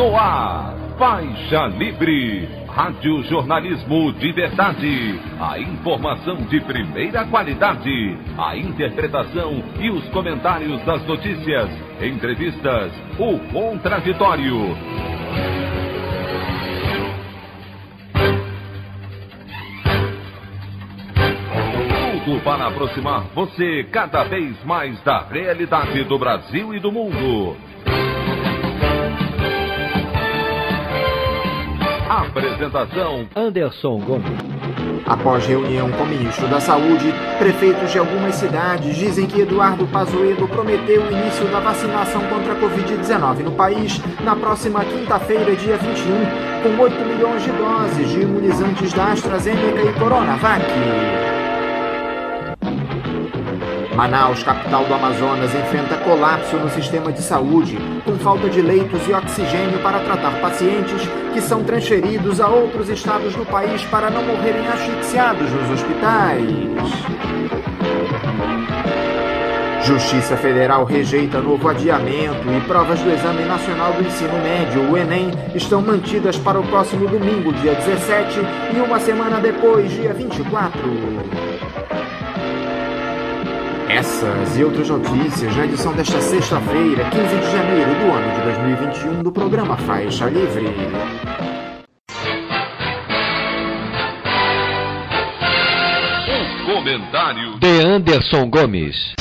No ar, Faixa Livre, rádio jornalismo de verdade, a informação de primeira qualidade, a interpretação e os comentários das notícias, entrevistas, o contraditório. Tudo para aproximar você cada vez mais da realidade do Brasil e do mundo. Apresentação: Anderson Gomes. Após reunião com o ministro da Saúde, prefeitos de algumas cidades dizem que Eduardo Pazuello prometeu o início da vacinação contra a Covid-19 no país na próxima quinta-feira, dia 21, com 8 milhões de doses de imunizantes da AstraZeneca e Coronavac. Manaus, capital do Amazonas, enfrenta colapso no sistema de saúde, com falta de leitos e oxigênio para tratar pacientes que são transferidos a outros estados do país para não morrerem asfixiados nos hospitais. Justiça Federal rejeita novo adiamento e provas do Exame Nacional do Ensino Médio, o Enem, estão mantidas para o próximo domingo, dia 17, e uma semana depois, dia 24. Essas e outras notícias na edição desta sexta-feira, 15 de janeiro do ano de 2021, do programa Faixa Livre. O comentário de Anderson Gomes.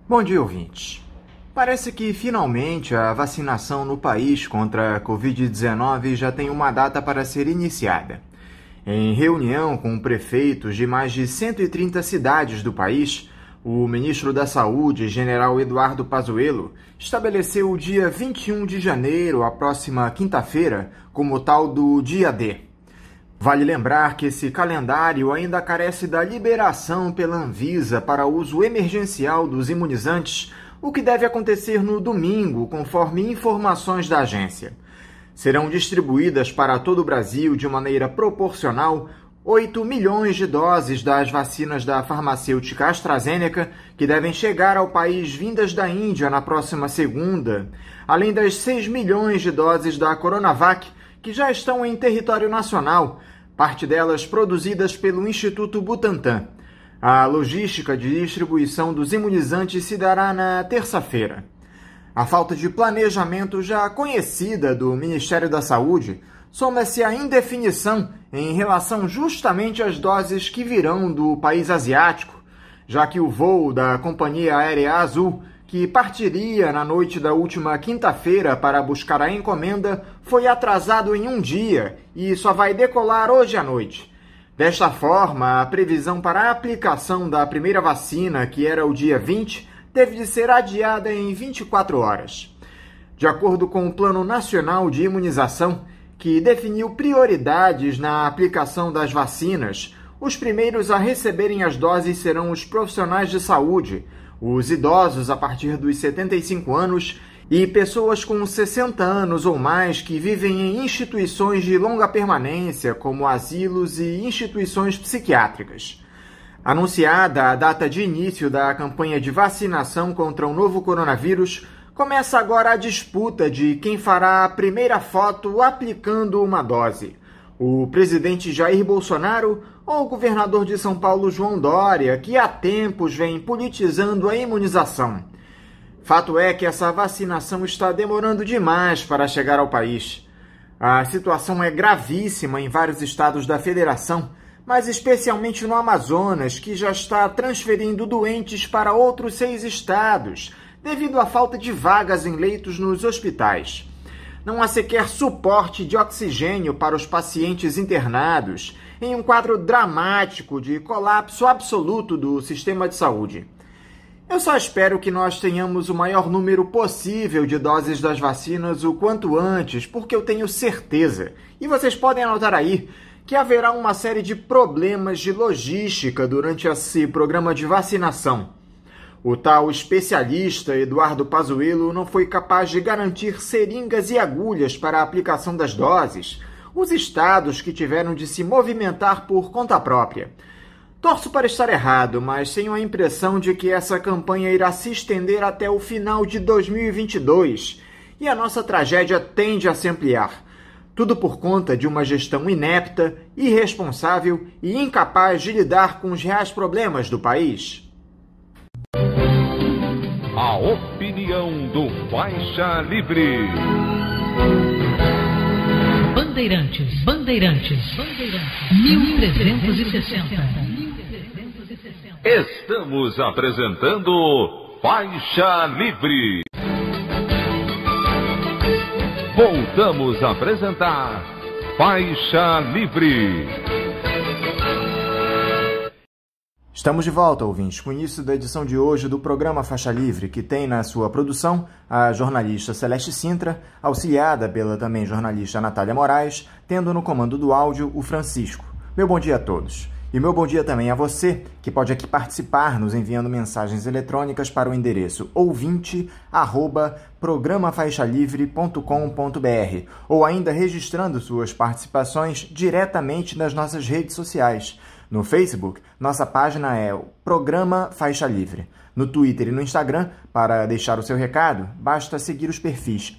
Bom dia, ouvintes. Parece que, finalmente, a vacinação no país contra a Covid-19 já tem uma data para ser iniciada. Em reunião com prefeitos de mais de 130 cidades do país, o ministro da Saúde, general Eduardo Pazuello, estabeleceu o dia 21 de janeiro, a próxima quinta-feira, como tal do dia D. Vale lembrar que esse calendário ainda carece da liberação pela Anvisa para uso emergencial dos imunizantes, o que deve acontecer no domingo, conforme informações da agência. Serão distribuídas para todo o Brasil de maneira proporcional 8 milhões de doses das vacinas da farmacêutica AstraZeneca, que devem chegar ao país vindas da Índia na próxima segunda, além das 6 milhões de doses da Coronavac, que já estão em território nacional, parte delas produzidas pelo Instituto Butantan. A logística de distribuição dos imunizantes se dará na terça-feira. A falta de planejamento já conhecida do Ministério da Saúde soma-se à indefinição em relação justamente às doses que virão do país asiático, já que o voo da companhia aérea Azul, que partiria na noite da última quinta-feira para buscar a encomenda, foi atrasado em um dia e só vai decolar hoje à noite. Desta forma, a previsão para a aplicação da primeira vacina, que era o dia 20, teve de ser adiada em 24 horas. De acordo com o Plano Nacional de Imunização, que definiu prioridades na aplicação das vacinas, os primeiros a receberem as doses serão os profissionais de saúde, os idosos a partir dos 75 anos e pessoas com 60 anos ou mais que vivem em instituições de longa permanência, como asilos e instituições psiquiátricas. Anunciada a data de início da campanha de vacinação contra o novo coronavírus, começa agora a disputa de quem fará a primeira foto aplicando uma dose: o presidente Jair Bolsonaro ou o governador de São Paulo, João Dória, que há tempos vem politizando a imunização. Fato é que essa vacinação está demorando demais para chegar ao país. A situação é gravíssima em vários estados da federação, mas especialmente no Amazonas, que já está transferindo doentes para outros 6 estados, devido à falta de vagas em leitos nos hospitais. Não há sequer suporte de oxigênio para os pacientes internados, em um quadro dramático de colapso absoluto do sistema de saúde. Eu só espero que nós tenhamos o maior número possível de doses das vacinas o quanto antes, porque eu tenho certeza, e vocês podem anotar aí, que haverá uma série de problemas de logística durante esse programa de vacinação. O tal especialista Eduardo Pazuello não foi capaz de garantir seringas e agulhas para a aplicação das doses. Os estados que tiveram de se movimentar por conta própria. Torço para estar errado, mas tenho a impressão de que essa campanha irá se estender até o final de 2022 e a nossa tragédia tende a se ampliar. Tudo por conta de uma gestão inepta, irresponsável e incapaz de lidar com os reais problemas do país. A opinião do Faixa Livre. Bandeirantes, 1360. Estamos apresentando Faixa Livre. Voltamos a apresentar Faixa Livre. Estamos de volta, ouvintes, com o início da edição de hoje do programa Faixa Livre, que tem na sua produção a jornalista Celeste Sintra, auxiliada pela também jornalista Natália Moraes, tendo no comando do áudio o Francisco. Meu bom dia a todos. E meu bom dia também a você, que pode aqui participar nos enviando mensagens eletrônicas para o endereço ouvinte@programafaixalivre.com.br ou ainda registrando suas participações diretamente nas nossas redes sociais. No Facebook, nossa página é o Programa Faixa Livre. No Twitter e no Instagram, para deixar o seu recado, basta seguir os perfis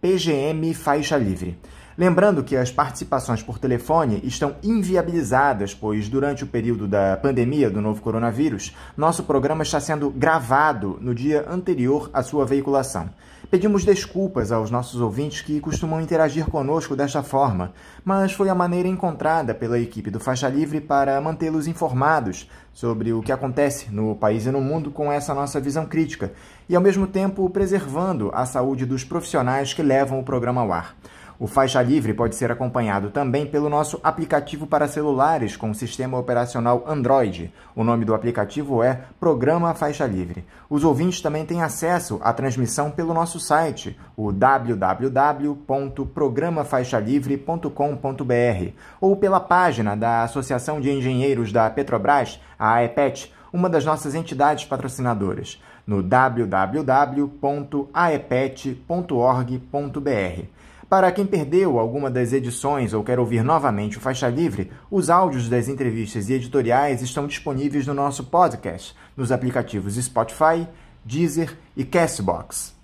@PGM Faixa Livre. Lembrando que as participações por telefone estão inviabilizadas, pois durante o período da pandemia do novo coronavírus, nosso programa está sendo gravado no dia anterior à sua veiculação. Pedimos desculpas aos nossos ouvintes que costumam interagir conosco desta forma, mas foi a maneira encontrada pela equipe do Faixa Livre para mantê-los informados sobre o que acontece no país e no mundo com essa nossa visão crítica e, ao mesmo tempo, preservando a saúde dos profissionais que levam o programa ao ar. O Faixa Livre pode ser acompanhado também pelo nosso aplicativo para celulares com sistema operacional Android. O nome do aplicativo é Programa Faixa Livre. Os ouvintes também têm acesso à transmissão pelo nosso site, o www.programafaixalivre.com.br, ou pela página da Associação de Engenheiros da Petrobras, a AEPET, uma das nossas entidades patrocinadoras, no www.aepet.org.br. Para quem perdeu alguma das edições ou quer ouvir novamente o Faixa Livre, os áudios das entrevistas e editoriais estão disponíveis no nosso podcast, nos aplicativos Spotify, Deezer e Castbox.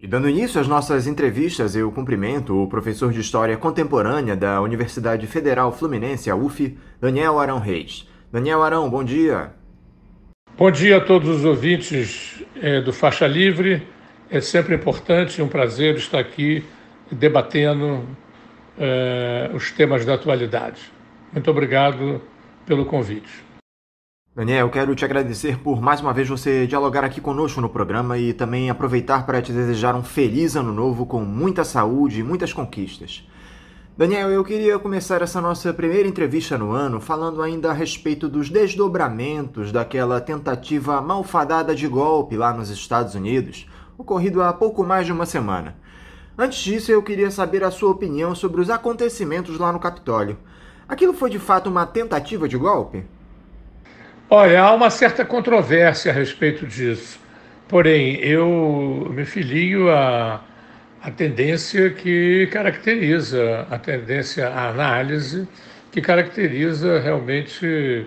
E dando início às nossas entrevistas, eu cumprimento o professor de História Contemporânea da Universidade Federal Fluminense, a UF, Daniel Arão Reis. Daniel Arão, bom dia. Bom dia a todos os ouvintes do Faixa Livre. É sempre importante e um prazer estar aqui debatendo os temas da atualidade. Muito obrigado pelo convite. Daniel, quero te agradecer por mais uma vez você dialogar aqui conosco no programa e também aproveitar para te desejar um feliz ano novo com muita saúde e muitas conquistas. Daniel, eu queria começar essa nossa primeira entrevista no ano falando ainda a respeito dos desdobramentos daquela tentativa malfadada de golpe lá nos Estados Unidos, ocorrido há pouco mais de uma semana. Antes disso, eu queria saber a sua opinião sobre os acontecimentos lá no Capitólio. Aquilo foi de fato uma tentativa de golpe? Olha, há uma certa controvérsia a respeito disso. Porém, eu me filio à tendência que caracteriza, a análise que caracteriza realmente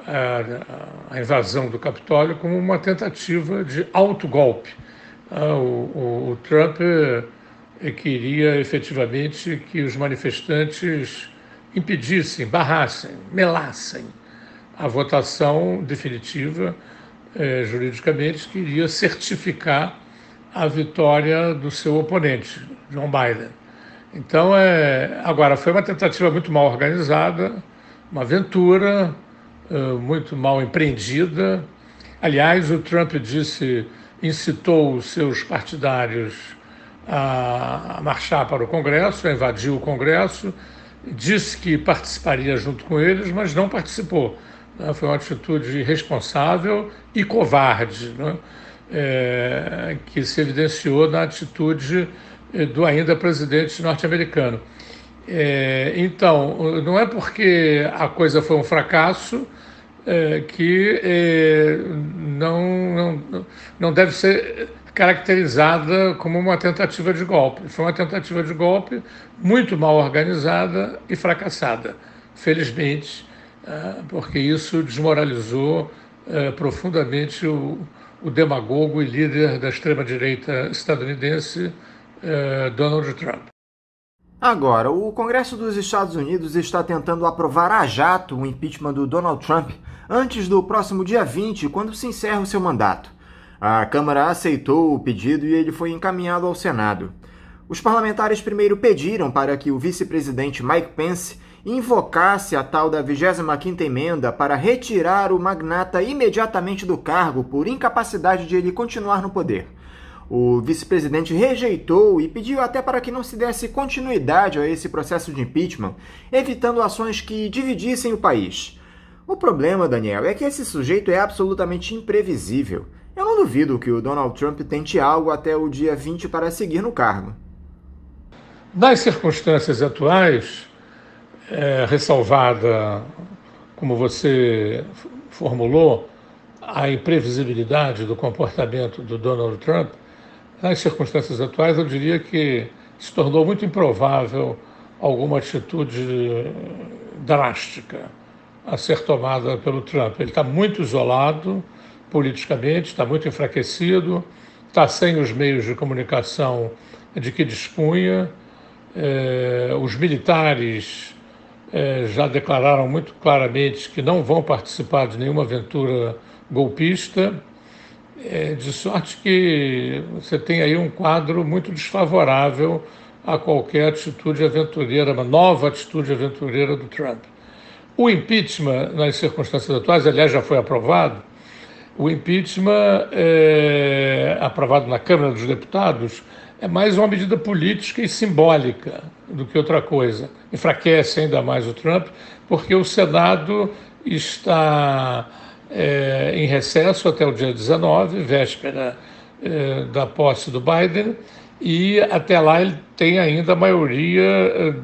a invasão do Capitólio como uma tentativa de autogolpe. O Trump queria efetivamente que os manifestantes impedissem, barrassem, melassem a votação definitiva, juridicamente, que iria certificar a vitória do seu oponente, Joe Biden. Então, agora, foi uma tentativa muito mal organizada, uma aventura muito mal empreendida. Aliás, o Trump incitou os seus partidários a marchar para o Congresso, a invadir o Congresso, disse que participaria junto com eles, mas não participou. Foi uma atitude irresponsável e covarde, né? Que se evidenciou na atitude do ainda presidente norte-americano. Então, não é porque a coisa foi um fracasso que não deve ser caracterizada como uma tentativa de golpe. Foi uma tentativa de golpe muito mal organizada e fracassada, felizmente, porque isso desmoralizou profundamente o demagogo e líder da extrema-direita estadunidense, Donald Trump. Agora, o Congresso dos Estados Unidos está tentando aprovar a jato o impeachment do Donald Trump antes do próximo dia 20, quando se encerra o seu mandato. A Câmara aceitou o pedido e ele foi encaminhado ao Senado. Os parlamentares primeiro pediram para que o vice-presidente Mike Pence invocasse a tal da 25ª emenda para retirar o magnata imediatamente do cargo por incapacidade de ele continuar no poder. O vice-presidente rejeitou e pediu até para que não se desse continuidade a esse processo de impeachment, evitando ações que dividissem o país. O problema, Daniel, é que esse sujeito é absolutamente imprevisível. Eu não duvido que o Donald Trump tente algo até o dia 20 para seguir no cargo. Nas circunstâncias atuais, ressalvada, como você formulou, a imprevisibilidade do comportamento do Donald Trump, nas circunstâncias atuais eu diria que se tornou muito improvável alguma atitude drástica a ser tomada pelo Trump. Ele está muito isolado politicamente, está muito enfraquecido, está sem os meios de comunicação de que dispunha. Os militares já declararam muito claramente que não vão participar de nenhuma aventura golpista, de sorte que você tem aí um quadro muito desfavorável a qualquer atitude aventureira, uma nova atitude aventureira do Trump. O impeachment, nas circunstâncias atuais, aliás, já foi aprovado. O impeachment, aprovado na Câmara dos Deputados, é mais uma medida política e simbólica do que outra coisa. Enfraquece ainda mais o Trump, porque o Senado está em recesso até o dia 19, véspera da posse do Biden, e até lá ele tem ainda a maioria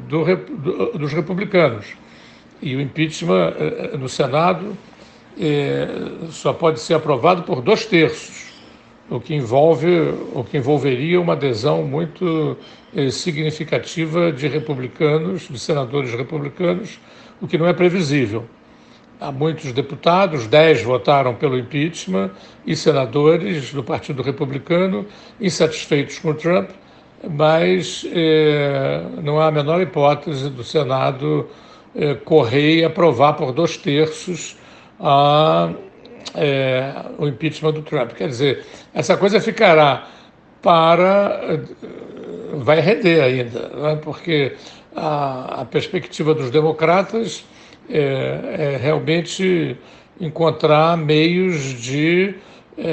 dos republicanos. E o impeachment no Senado só pode ser aprovado por 2/3, o que envolveria uma adesão muito significativa de republicanos, de senadores republicanos, o que não é previsível. Há muitos deputados, 10 votaram pelo impeachment, e senadores do Partido Republicano insatisfeitos com Trump, mas não há a menor hipótese do Senado correr e aprovar por 2/3 o impeachment do Trump. Quer dizer, essa coisa ficará vai render ainda, né? Porque a perspectiva dos democratas é realmente encontrar meios de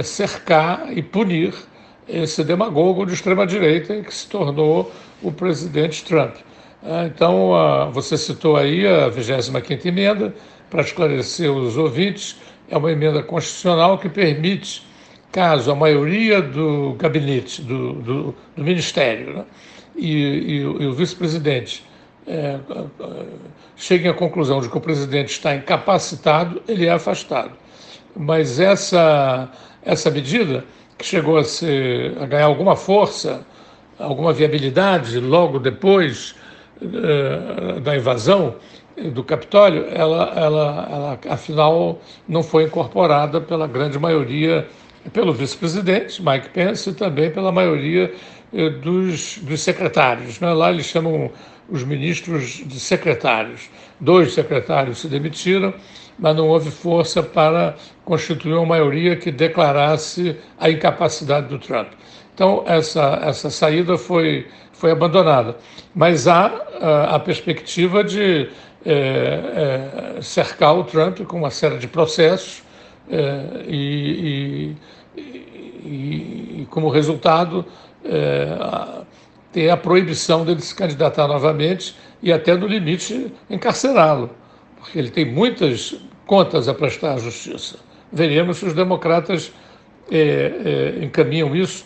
cercar e punir esse demagogo de extrema-direita que se tornou o presidente Trump. Então, você citou aí a 25ª emenda, para esclarecer os ouvintes, é uma emenda constitucional que permite, caso a maioria do gabinete, do ministério, né, e o vice-presidente cheguem à conclusão de que o presidente está incapacitado, ele é afastado. Mas essa medida, que chegou a ganhar alguma força, alguma viabilidade logo depois da invasão do Capitólio, ela afinal não foi incorporada pela grande maioria, pelo vice-presidente Mike Pence, e também pela maioria dos secretários, né? Lá eles chamam os ministros de secretários. 2 secretários se demitiram, mas não houve força para constituir uma maioria que declarasse a incapacidade do Trump. Então, essa saída foi abandonada. Mas há a perspectiva de cercar o Trump com uma série de processos e como resultado, ter a proibição dele se candidatar novamente e até, no limite, encarcerá-lo, porque ele tem muitas contas a prestar à justiça. Veremos se os democratas encaminham isso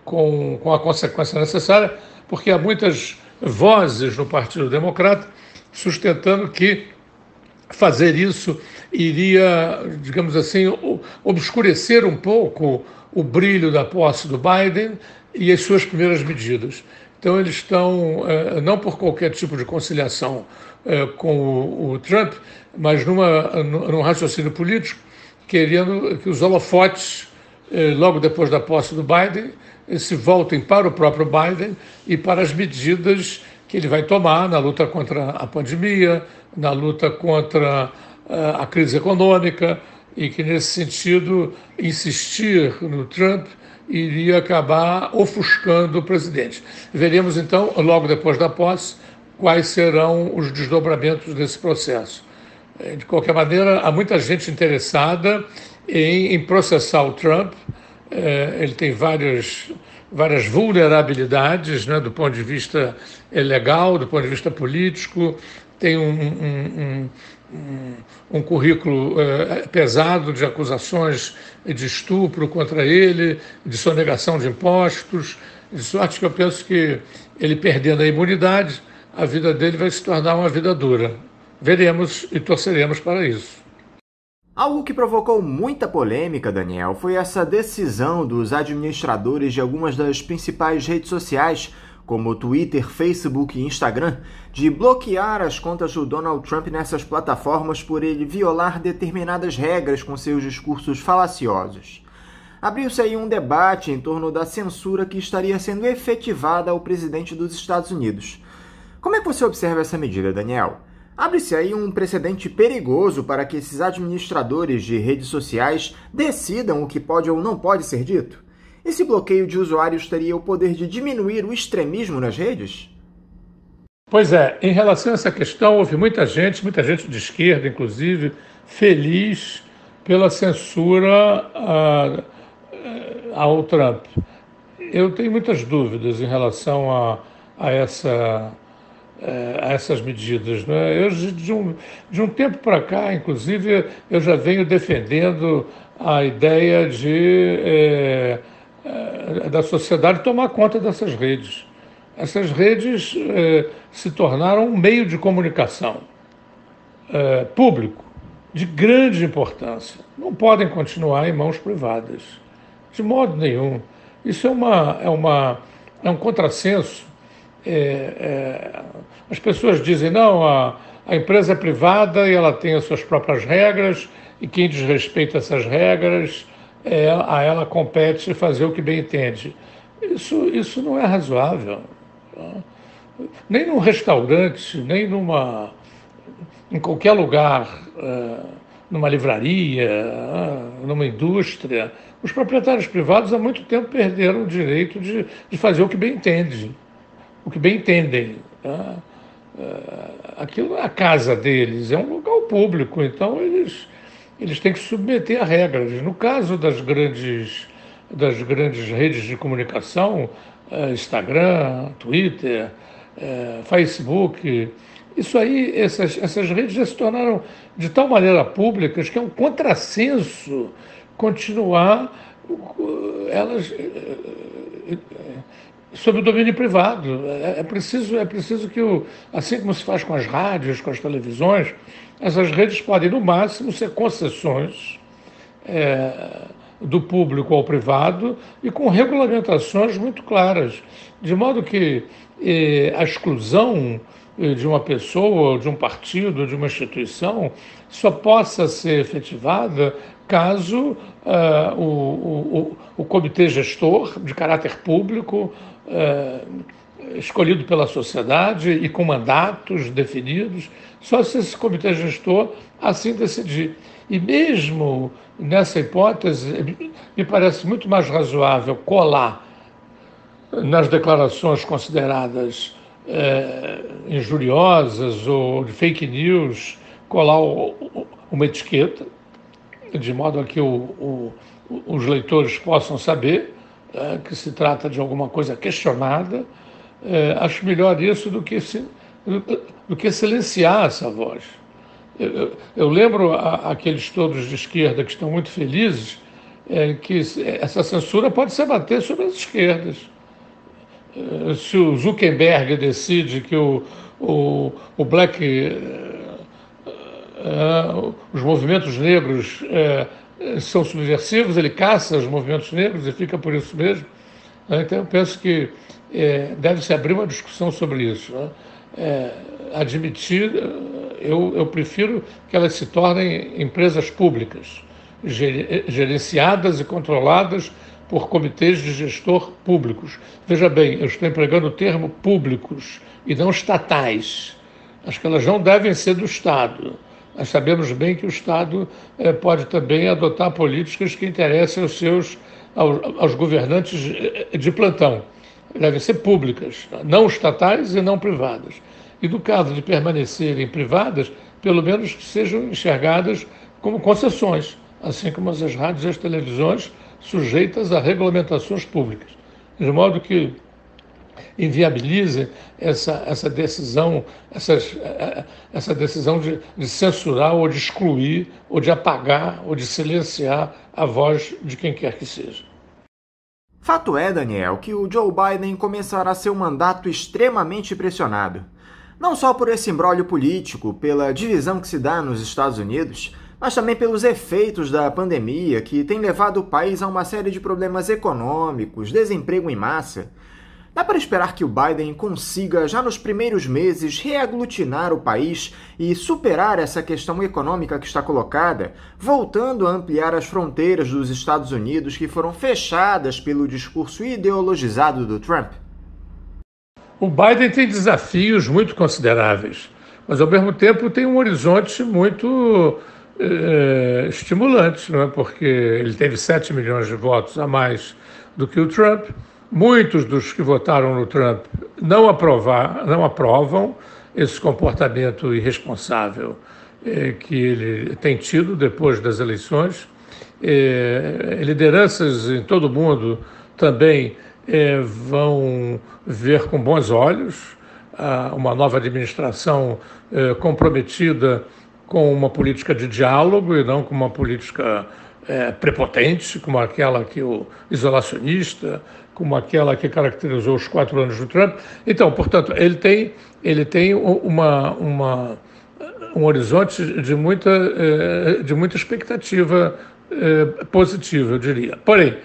com a consequência necessária, porque há muitas vozes no Partido Democrata sustentando que fazer isso iria, digamos assim, obscurecer um pouco o brilho da posse do Biden e as suas primeiras medidas. Então, eles estão, não por qualquer tipo de conciliação com o Trump, mas num raciocínio político, querendo que os holofotes, logo depois da posse do Biden, se voltem para o próprio Biden e para as medidas que ele vai tomar na luta contra a pandemia, na luta contra a crise econômica, e que, nesse sentido, insistir no Trump iria acabar ofuscando o presidente. Veremos, então, logo depois da posse, quais serão os desdobramentos desse processo. De qualquer maneira, há muita gente interessada em processar o Trump. Ele tem várias vulnerabilidades, né, do ponto de vista legal, do ponto de vista político, tem um currículo pesado de acusações de estupro contra ele, de sonegação de impostos, de sorte que eu penso que ele, perdendo a imunidade, a vida dele vai se tornar uma vida dura. Veremos e torceremos para isso. Algo que provocou muita polêmica, Daniel, foi essa decisão dos administradores de algumas das principais redes sociais, como Twitter, Facebook e Instagram, de bloquear as contas do Donald Trump nessas plataformas por ele violar determinadas regras com seus discursos falaciosos. Abriu-se aí um debate em torno da censura que estaria sendo efetivada ao presidente dos Estados Unidos. Como é que você observa essa medida, Daniel? Abre-se aí um precedente perigoso para que esses administradores de redes sociais decidam o que pode ou não pode ser dito? Esse bloqueio de usuários teria o poder de diminuir o extremismo nas redes? Pois é, em relação a essa questão, houve muita gente de esquerda, inclusive, feliz pela censura ao Trump. Eu tenho muitas dúvidas em relação a essas medidas, né? Eu, de um tempo para cá, inclusive, eu já venho defendendo a ideia da sociedade tomar conta dessas redes. Essas redes se tornaram um meio de comunicação público de grande importância. Não podem continuar em mãos privadas, de modo nenhum. Isso é um contrassenso. As pessoas dizem, não, a empresa é privada e ela tem as suas próprias regras, e quem desrespeita essas regras, a ela compete fazer o que bem entende. Isso não é razoável. Nem num restaurante, nem em qualquer lugar, numa livraria, numa indústria. Os proprietários privados há muito tempo perderam o direito de fazer o que bem entendem. Aquilo é a casa deles, é um local público, então eles têm que submeter a regras. No caso das grandes redes de comunicação, Instagram, Twitter, Facebook, isso aí, essas redes já se tornaram de tal maneira públicas que é um contrassenso continuar elas sob o domínio privado. É preciso que, assim como se faz com as rádios, com as televisões, essas redes podem, no máximo, ser concessões do público ao privado e com regulamentações muito claras, de modo que a exclusão de uma pessoa, de um partido, de uma instituição, só possa ser efetivada caso o comitê gestor, de caráter público, escolhido pela sociedade e com mandatos definidos, só se esse comitê gestor assim decidir. E mesmo nessa hipótese, me parece muito mais razoável colar nas declarações consideradas injuriosas ou de fake news, colar uma etiqueta, de modo a que os leitores possam saber que se trata de alguma coisa questionada. Acho melhor isso do que silenciar essa voz. Eu lembro aqueles todos de esquerda que estão muito felizes que essa censura pode se abater sobre as esquerdas. Se o Zuckerberg decide que o Black os movimentos negros são subversivos, ele caça os movimentos negros e fica por isso mesmo. Então, eu penso que deve-se abrir uma discussão sobre isso. Admitir, eu prefiro que elas se tornem empresas públicas, gerenciadas e controladas por comitês de gestor públicos. Veja bem, eu estou empregando o termo públicos e não estatais. Acho que elas não devem ser do Estado. Nós sabemos bem que o Estado pode também adotar políticas que interessem aos governantes de plantão. Devem ser públicas, não estatais e não privadas. E no caso de permanecerem privadas, pelo menos que sejam enxergadas como concessões, assim como as rádios e as televisões sujeitas a regulamentações públicas. De modo que inviabilizem essa decisão de censurar ou de excluir, ou de apagar, ou de silenciar a voz de quem quer que seja. Fato é, Daniel, que o Joe Biden começará seu mandato extremamente pressionado. Não só por esse imbróglio político, pela divisão que se dá nos Estados Unidos, mas também pelos efeitos da pandemia que tem levado o país a uma série de problemas econômicos, desemprego em massa. Dá para esperar que o Biden consiga, já nos primeiros meses, reaglutinar o país e superar essa questão econômica que está colocada, voltando a ampliar as fronteiras dos Estados Unidos que foram fechadas pelo discurso ideologizado do Trump? O Biden tem desafios muito consideráveis, mas ao mesmo tempo tem um horizonte muito estimulante, não é? Porque ele teve 7 milhões de votos a mais do que o Trump. Muitos dos que votaram no Trump não aprovam esse comportamento irresponsável que ele tem tido depois das eleições. Lideranças em todo o mundo também vão ver com bons olhos uma nova administração comprometida com uma política de diálogo e não com uma política prepotente, como aquela que o isolacionista, como aquela que caracterizou os 4 anos do Trump. Então, portanto, ele tem um horizonte de muita expectativa positiva, eu diria. Porém,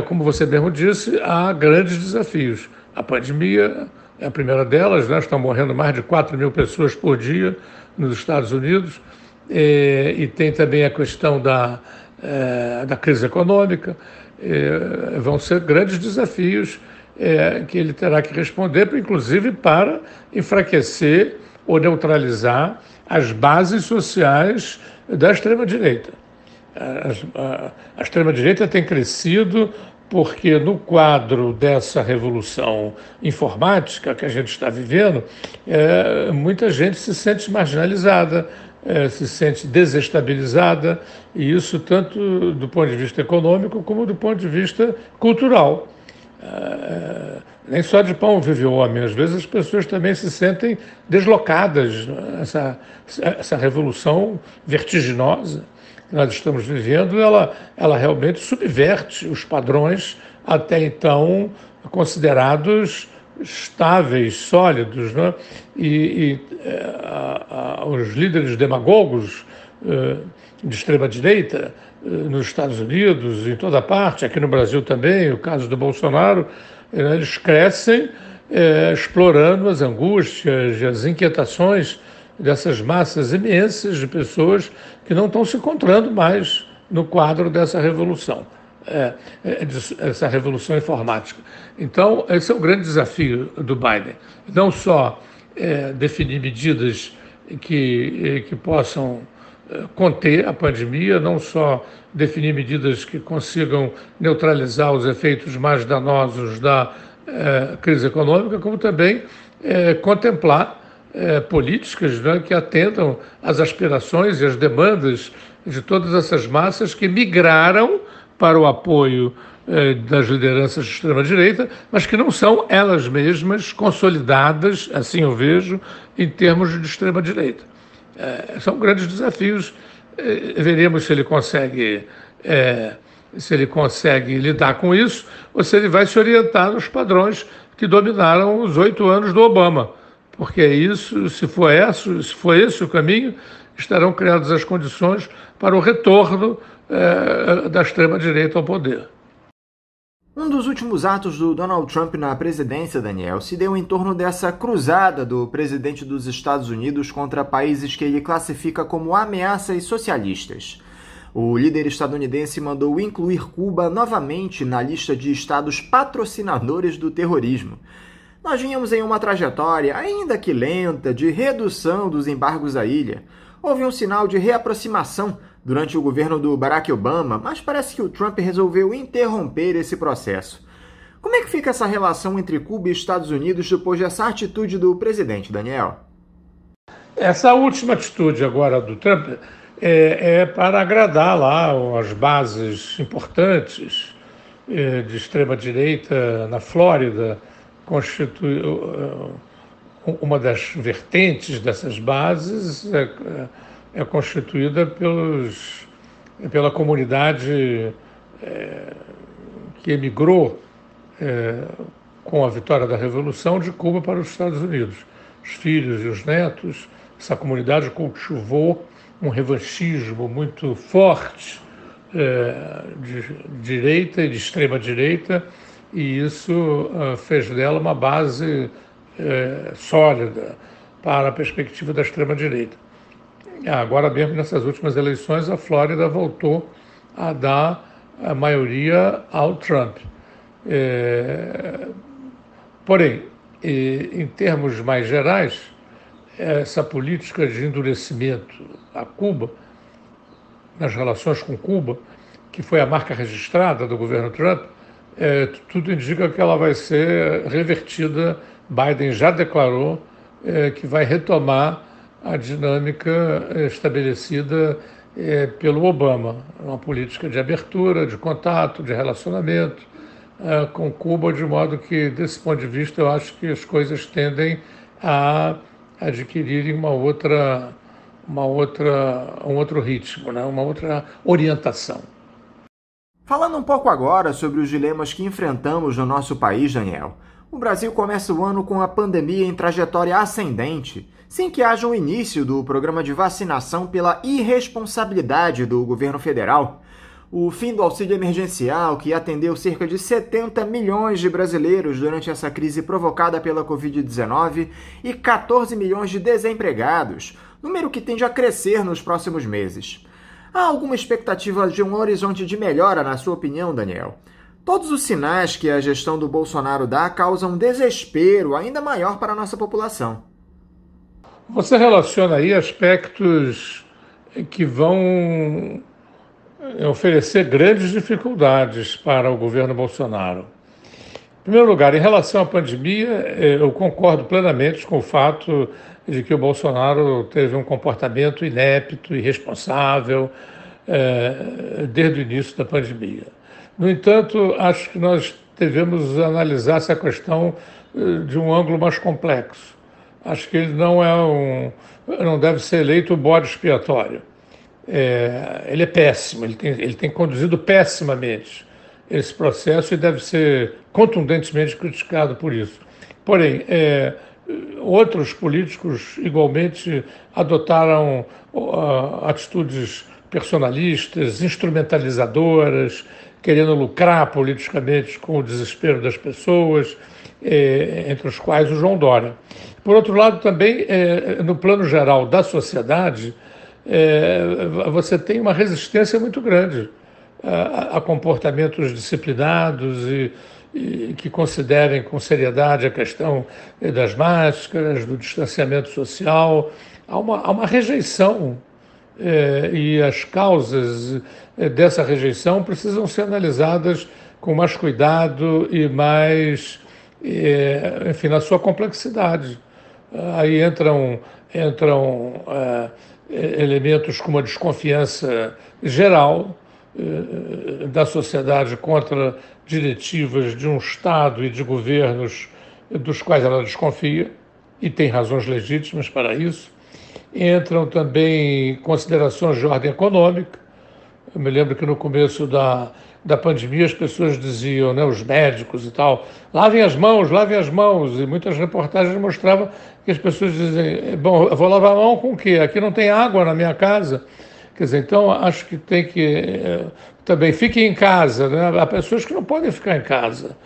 como você mesmo disse, há grandes desafios. A pandemia é a primeira delas, né? Estão morrendo mais de 4 mil pessoas por dia nos Estados Unidos, e tem também a questão da crise econômica. Vão ser grandes desafios que ele terá que responder, inclusive para enfraquecer ou neutralizar as bases sociais da extrema-direita. A extrema-direita tem crescido porque no quadro dessa revolução informática que a gente está vivendo, muita gente se sente marginalizada, se sente desestabilizada, e isso tanto do ponto de vista econômico como do ponto de vista cultural. Nem só de pão vive o homem, às vezes as pessoas também se sentem deslocadas. Essa revolução vertiginosa que nós estamos vivendo, ela realmente subverte os padrões até então considerados estáveis, sólidos, né? Os líderes demagogos de extrema-direita nos Estados Unidos, em toda parte, aqui no Brasil também, o caso do Bolsonaro, eles crescem explorando as angústias e as inquietações dessas massas imensas de pessoas que não estão se encontrando mais no quadro dessa revolução. Essa revolução informática. Então, esse é o grande desafio do Biden. Não só definir medidas que possam conter a pandemia, não só definir medidas que consigam neutralizar os efeitos mais danosos da crise econômica, como também contemplar políticas, né, que atendam às aspirações e às demandas de todas essas massas que migraram para o apoio das lideranças de extrema-direita, mas que não são elas mesmas consolidadas, assim eu vejo, em termos de extrema-direita. São grandes desafios. Veremos se ele consegue lidar com isso, ou se ele vai se orientar nos padrões que dominaram os 8 anos do Obama. Porque isso, se for esse o caminho, estarão criadas as condições para o retorno da extrema-direita ao poder. Um dos últimos atos do Donald Trump na presidência, Daniel, se deu em torno dessa cruzada do presidente dos Estados Unidos contra países que ele classifica como ameaças socialistas. O líder estadunidense mandou incluir Cuba novamente na lista de estados patrocinadores do terrorismo. Nós vínhamos em uma trajetória, ainda que lenta, de redução dos embargos à ilha. Houve um sinal de reaproximação durante o governo do Barack Obama, mas parece que o Trump resolveu interromper esse processo. Como é que fica essa relação entre Cuba e Estados Unidos depois dessa atitude do presidente, Daniel? Essa última atitude agora do Trump é para agradar lá as bases importantes de extrema-direita na Flórida. Constitui uma das vertentes dessas bases é constituída pela comunidade que emigrou com a vitória da Revolução de Cuba para os Estados Unidos. Os filhos e os netos, essa comunidade cultivou um revanchismo muito forte de direita e de extrema-direita, e isso fez dela uma base sólida para a perspectiva da extrema-direita. Agora mesmo, nessas últimas eleições, a Flórida voltou a dar a maioria ao Trump. Porém, em termos mais gerais, essa política de endurecimento a Cuba, nas relações com Cuba, que foi a marca registrada do governo Trump, tudo indica que ela vai ser revertida. Biden já declarou que vai retomar a dinâmica estabelecida pelo Obama, uma política de abertura, de contato, de relacionamento com Cuba, de modo que, desse ponto de vista, eu acho que as coisas tendem a adquirirem um outro ritmo, né? Uma outra orientação. Falando um pouco agora sobre os dilemas que enfrentamos no nosso país, Daniel. O Brasil começa o ano com a pandemia em trajetória ascendente, sem que haja um início do programa de vacinação pela irresponsabilidade do governo federal. O fim do auxílio emergencial, que atendeu cerca de 70 milhões de brasileiros durante essa crise provocada pela Covid-19 e 14 milhões de desempregados, número que tende a crescer nos próximos meses. Há alguma expectativa de um horizonte de melhora, na sua opinião, Daniel? Todos os sinais que a gestão do Bolsonaro dá causam desespero ainda maior para a nossa população. Você relaciona aí aspectos que vão oferecer grandes dificuldades para o governo Bolsonaro. Em primeiro lugar, em relação à pandemia, eu concordo plenamente com o fato de que o Bolsonaro teve um comportamento inepto, irresponsável, desde o início da pandemia. No entanto, acho que nós devemos analisar essa questão de um ângulo mais complexo. Acho que ele não deve ser eleito o bode expiatório. Ele é péssimo, ele tem conduzido pessimamente esse processo e deve ser contundentemente criticado por isso. Porém, outros políticos igualmente adotaram atitudes personalistas, instrumentalizadoras, querendo lucrar politicamente com o desespero das pessoas, entre os quais o João Dória. Por outro lado, também, no plano geral da sociedade, você tem uma resistência muito grande a comportamentos disciplinados e que considerem com seriedade a questão das máscaras, do distanciamento social. Há uma rejeição e as causas dessa rejeição precisam ser analisadas com mais cuidado e mais, enfim, na sua complexidade. Aí entram elementos como a desconfiança geral da sociedade contra diretivas de um Estado e de governos dos quais ela desconfia, e tem razões legítimas para isso. Entram também considerações de ordem econômica, Eu me lembro que no começo da pandemia as pessoas diziam, né, os médicos e tal, lavem as mãos, e muitas reportagens mostravam que as pessoas dizem, bom, eu vou lavar a mão com o quê? Aqui não tem água na minha casa. Quer dizer, então acho que tem que também fiquem em casa, né? Há pessoas que não podem ficar em casa,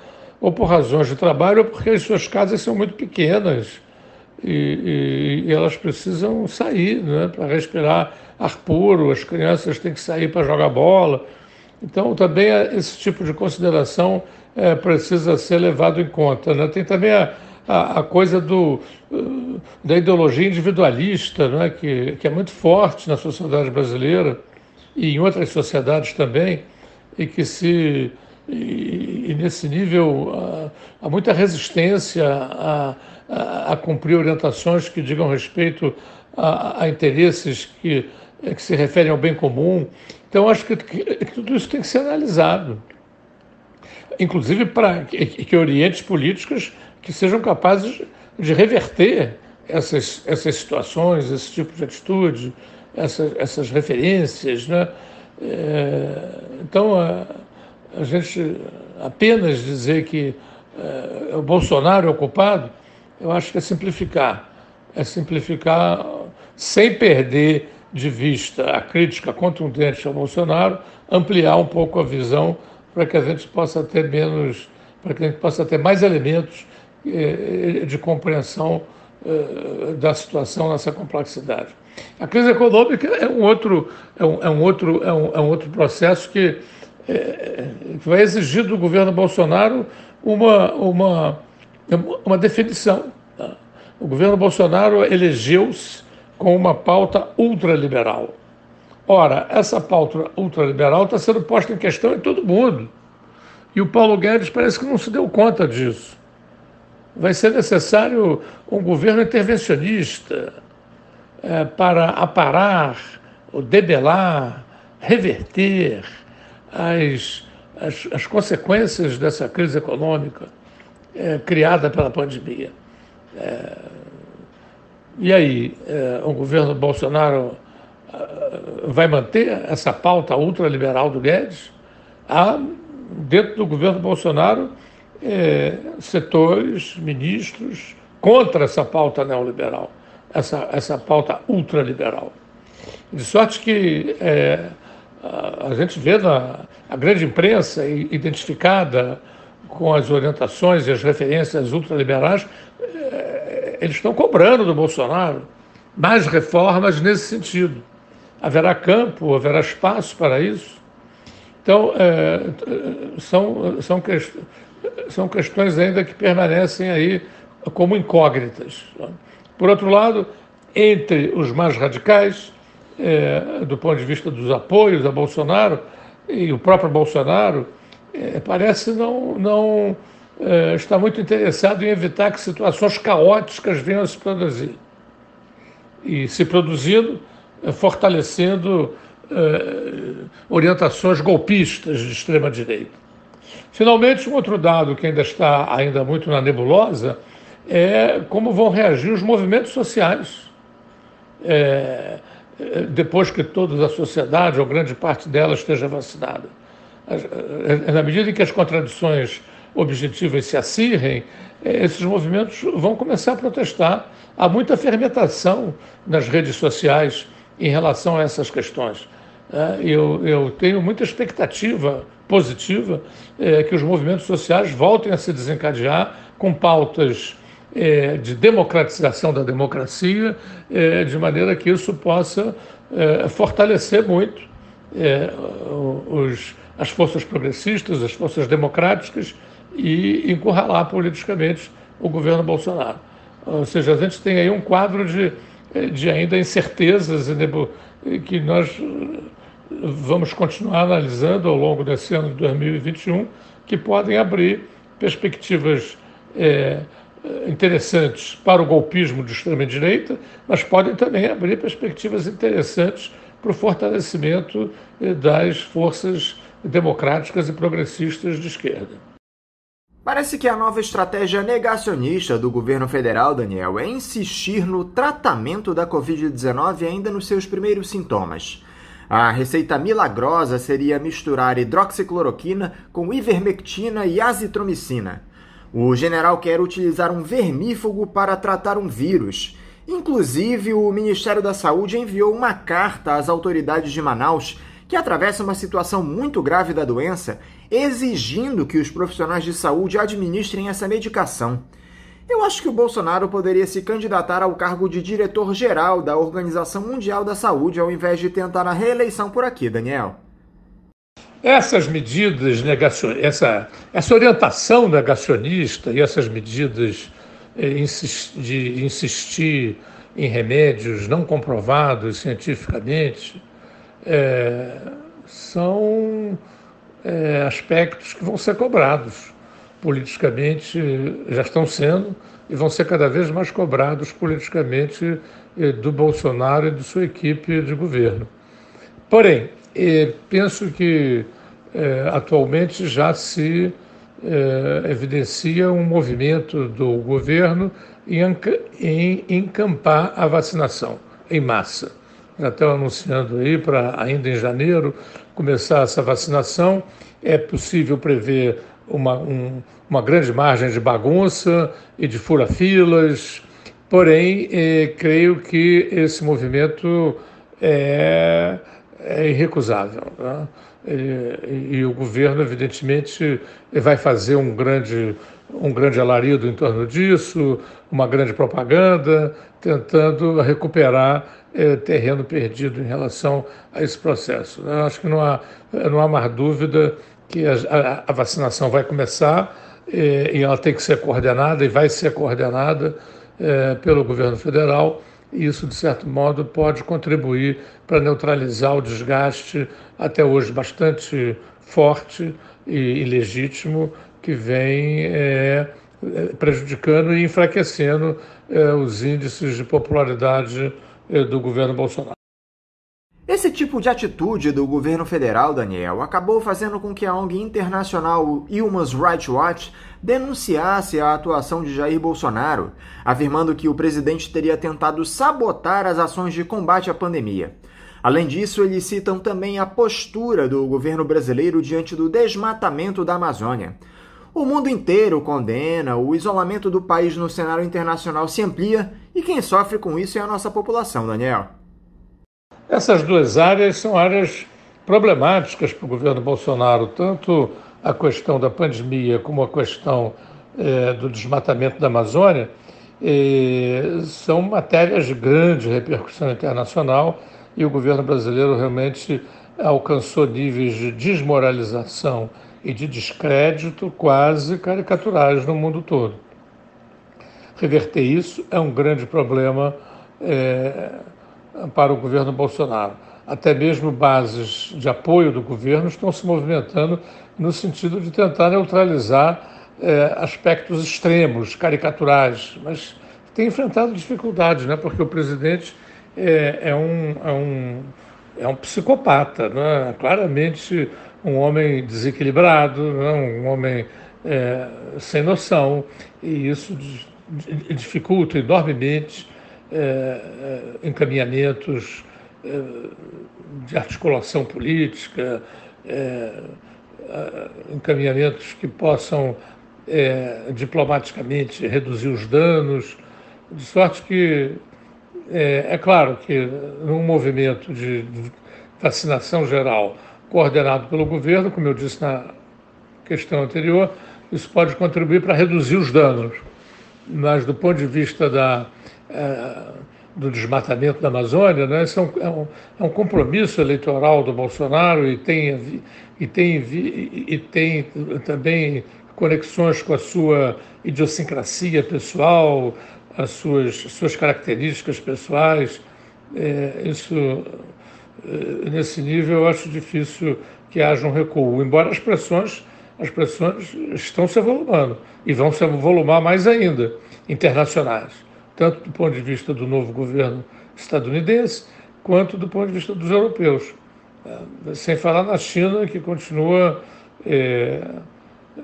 ou por razões de trabalho, ou porque as suas casas são muito pequenas e elas precisam sair, né, para respirar ar puro, as crianças têm que sair para jogar bola. Então, também esse tipo de consideração precisa ser levado em conta, né? Tem também a coisa da ideologia individualista, né, que é muito forte na sociedade brasileira e em outras sociedades também, e nesse nível há muita resistência a cumprir orientações que digam respeito a interesses que se referem ao bem comum. Então, acho que tudo isso tem que ser analisado, inclusive para que orientes políticos que sejam capazes de reverter essas situações, esse tipo de atitude, essas referências, né? Então, a gente apenas dizer que o Bolsonaro é o culpado, eu acho que é simplificar sem perder de vista a crítica contundente ao Bolsonaro, ampliar um pouco a visão para que a gente possa ter mais elementos de compreensão da situação nessa complexidade. A crise econômica é um outro processo que vai exigir do governo Bolsonaro uma definição. O governo Bolsonaro elegeu-se com uma pauta ultraliberal. Ora, essa pauta ultraliberal está sendo posta em questão em todo mundo. E o Paulo Guedes parece que não se deu conta disso. Vai ser necessário um governo intervencionista para aparar, debelar, reverter as consequências dessa crise econômica criada pela pandemia. E aí, o governo Bolsonaro vai manter essa pauta ultraliberal do Guedes? Há, dentro do governo Bolsonaro, setores, ministros, contra essa pauta neoliberal, essa pauta ultraliberal. De sorte que a gente vê a grande imprensa identificada com as orientações e as referências ultraliberais, eles estão cobrando do Bolsonaro mais reformas nesse sentido. Haverá campo, haverá espaço para isso? Então, são questões ainda que permanecem aí como incógnitas. Por outro lado, entre os mais radicais, do ponto de vista dos apoios a Bolsonaro, e o próprio Bolsonaro, parece não está muito interessado em evitar que situações caóticas venham a se produzir. E se produzindo, fortalecendo orientações golpistas de extrema-direita. Finalmente, um outro dado que ainda está muito na nebulosa é como vão reagir os movimentos sociais. Depois que toda a sociedade, ou grande parte dela, esteja vacinada. Na medida em que as contradições objetivas se acirrem, esses movimentos vão começar a protestar. Há muita fermentação nas redes sociais em relação a essas questões. Eu tenho muita expectativa positiva que os movimentos sociais voltem a se desencadear com pautas de democratização da democracia, de maneira que isso possa fortalecer muito as forças progressistas, as forças democráticas e encurralar politicamente o governo Bolsonaro. Ou seja, a gente tem aí um quadro de ainda incertezas que nós vamos continuar analisando ao longo desse ano de 2021, que podem abrir perspectivas interessantes para o golpismo de extrema-direita, mas podem também abrir perspectivas interessantes para o fortalecimento das forças democráticas e progressistas de esquerda. Parece que a nova estratégia negacionista do governo federal, Daniel, é insistir no tratamento da Covid-19 ainda nos seus primeiros sintomas. A receita milagrosa seria misturar hidroxicloroquina com ivermectina e azitromicina. O general quer utilizar um vermífugo para tratar um vírus. Inclusive, o Ministério da Saúde enviou uma carta às autoridades de Manaus, que atravessa uma situação muito grave da doença, exigindo que os profissionais de saúde administrem essa medicação. Eu acho que o Bolsonaro poderia se candidatar ao cargo de diretor-geral da Organização Mundial da Saúde, ao invés de tentar a reeleição por aqui, Daniel. Essas medidas, essa orientação negacionista e essas medidas de insistir em remédios não comprovados cientificamente são aspectos que vão ser cobrados politicamente, já estão sendo e vão ser cada vez mais cobrados politicamente do Bolsonaro e de sua equipe de governo. Porém, penso que atualmente já se evidencia um movimento do governo em encampar a vacinação em massa. Já estão anunciando aí para ainda em janeiro começar essa vacinação. É possível prever uma grande margem de bagunça e de fura-filas, porém, creio que esse movimento é irrecusável, né? E o governo, evidentemente, vai fazer um grande alarido em torno disso, uma grande propaganda, tentando recuperar terreno perdido em relação a esse processo. Eu acho que não há mais dúvida que a vacinação vai começar e ela tem que ser coordenada e vai ser coordenada pelo governo federal, e isso, de certo modo, pode contribuir para neutralizar o desgaste, até hoje bastante forte e legítimo, que vem prejudicando e enfraquecendo os índices de popularidade do governo Bolsonaro. Esse tipo de atitude do governo federal, Daniel, acabou fazendo com que a ONG internacional Human Rights Watch denunciasse a atuação de Jair Bolsonaro, afirmando que o presidente teria tentado sabotar as ações de combate à pandemia. Além disso, eles citam também a postura do governo brasileiro diante do desmatamento da Amazônia. O mundo inteiro condena, o isolamento do país no cenário internacional se amplia e quem sofre com isso é a nossa população, Daniel. Essas duas áreas são áreas problemáticas para o governo Bolsonaro, tanto a questão da pandemia como a questão do desmatamento da Amazônia, são matérias de grande repercussão internacional, e o governo brasileiro realmente alcançou níveis de desmoralização e de descrédito quase caricaturais no mundo todo. Reverter isso é um grande problema para o governo Bolsonaro. Até mesmo bases de apoio do governo estão se movimentando no sentido de tentar neutralizar aspectos extremos, caricaturais, mas tem enfrentado dificuldades, né? Porque o presidente é um psicopata, né? Claramente um homem desequilibrado, né? Um homem sem noção, e isso dificulta enormemente encaminhamentos de articulação política, encaminhamentos que possam diplomaticamente reduzir os danos, de sorte que é claro que num movimento de vacinação geral coordenado pelo governo, como eu disse na questão anterior, isso pode contribuir para reduzir os danos, mas do ponto de vista do desmatamento da Amazônia, né, isso é um compromisso eleitoral do Bolsonaro e tem também conexões com a sua idiosincrasia pessoal, as suas características pessoais. Nesse nível, eu acho difícil que haja um recuo, embora as pressões estão se avolumando e vão se avolumar mais ainda, internacionais, tanto do ponto de vista do novo governo estadunidense, quanto do ponto de vista dos europeus. Sem falar na China, que continua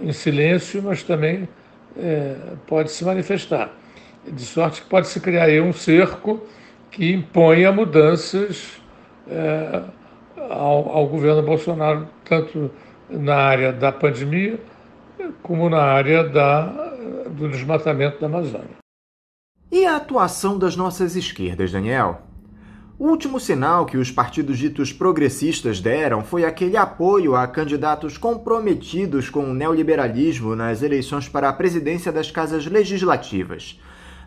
em silêncio, mas também pode se manifestar. De sorte que pode se criar aí um cerco que imponha mudanças ao governo Bolsonaro, tanto na área da pandemia como na área do desmatamento da Amazônia. E a atuação das nossas esquerdas, Daniel? O último sinal que os partidos ditos progressistas deram foi aquele apoio a candidatos comprometidos com o neoliberalismo nas eleições para a presidência das casas legislativas.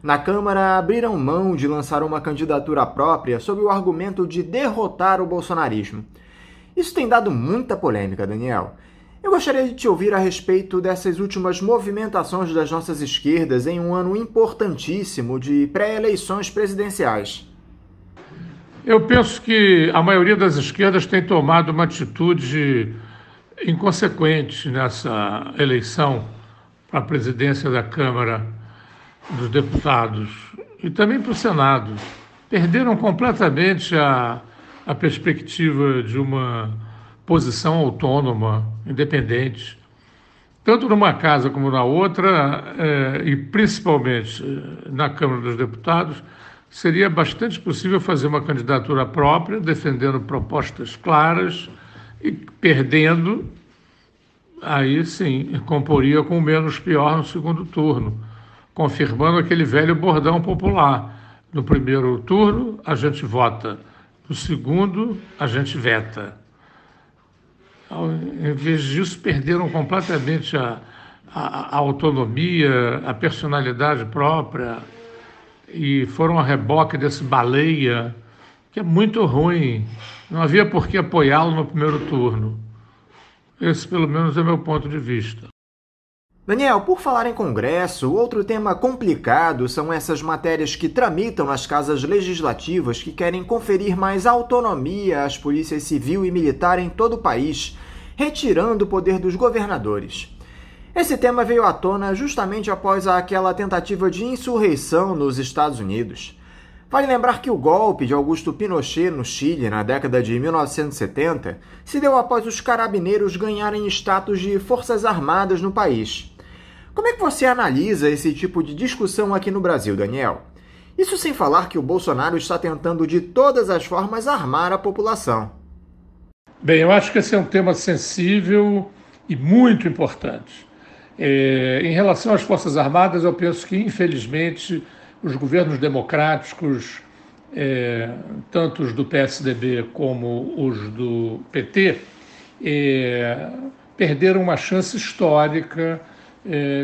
Na Câmara, abriram mão de lançar uma candidatura própria sob o argumento de derrotar o bolsonarismo. Isso tem dado muita polêmica, Daniel. Eu gostaria de te ouvir a respeito dessas últimas movimentações das nossas esquerdas em um ano importantíssimo de pré-eleições presidenciais. Eu penso que a maioria das esquerdas tem tomado uma atitude inconsequente nessa eleição para a presidência da Câmara dos Deputados e também para o Senado. Perderam completamente a perspectiva de uma posição autônoma, independente, tanto numa casa como na outra, e principalmente na Câmara dos Deputados. Seria bastante possível fazer uma candidatura própria, defendendo propostas claras e perdendo, aí sim, comporia com o menos pior no segundo turno, confirmando aquele velho bordão popular. No primeiro turno, a gente vota, no segundo, a gente veta. Em vez disso, perderam completamente a autonomia, a personalidade própria, e foram a reboque desse baleia, que é muito ruim. Não havia por que apoiá-lo no primeiro turno. Esse, pelo menos, é meu ponto de vista. Daniel, por falar em Congresso, outro tema complicado são essas matérias que tramitam nas casas legislativas que querem conferir mais autonomia às polícias civil e militar em todo o país, retirando o poder dos governadores. Esse tema veio à tona justamente após aquela tentativa de insurreição nos Estados Unidos. Vale lembrar que o golpe de Augusto Pinochet no Chile na década de 1970 se deu após os carabineiros ganharem status de forças armadas no país. Como é que você analisa esse tipo de discussão aqui no Brasil, Daniel? Isso sem falar que o Bolsonaro está tentando de todas as formas armar a população. Bem, eu acho que esse é um tema sensível e muito importante. Em relação às Forças Armadas, eu penso que, infelizmente, os governos democráticos, tanto os do PSDB como os do PT, perderam uma chance histórica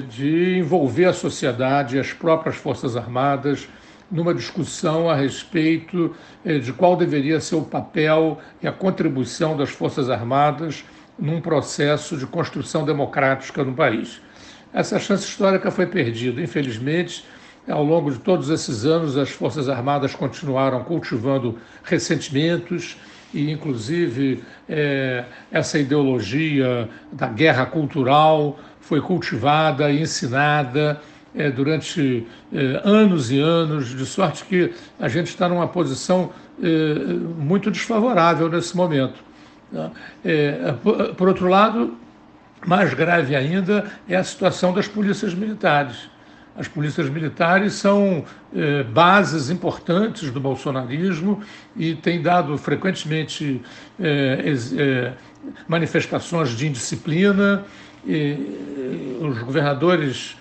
de envolver a sociedade e as próprias Forças Armadas numa discussão a respeito de qual deveria ser o papel e a contribuição das Forças Armadas num processo de construção democrática no país. Essa chance histórica foi perdida. Infelizmente, ao longo de todos esses anos, as Forças Armadas continuaram cultivando ressentimentos e, inclusive, essa ideologia da guerra cultural foi cultivada e ensinada durante anos e anos, de sorte que a gente está numa posição muito desfavorável nesse momento. Por outro lado, mais grave ainda é a situação das polícias militares. As polícias militares são bases importantes do bolsonarismo e têm dado frequentemente manifestações de indisciplina. Os governadores,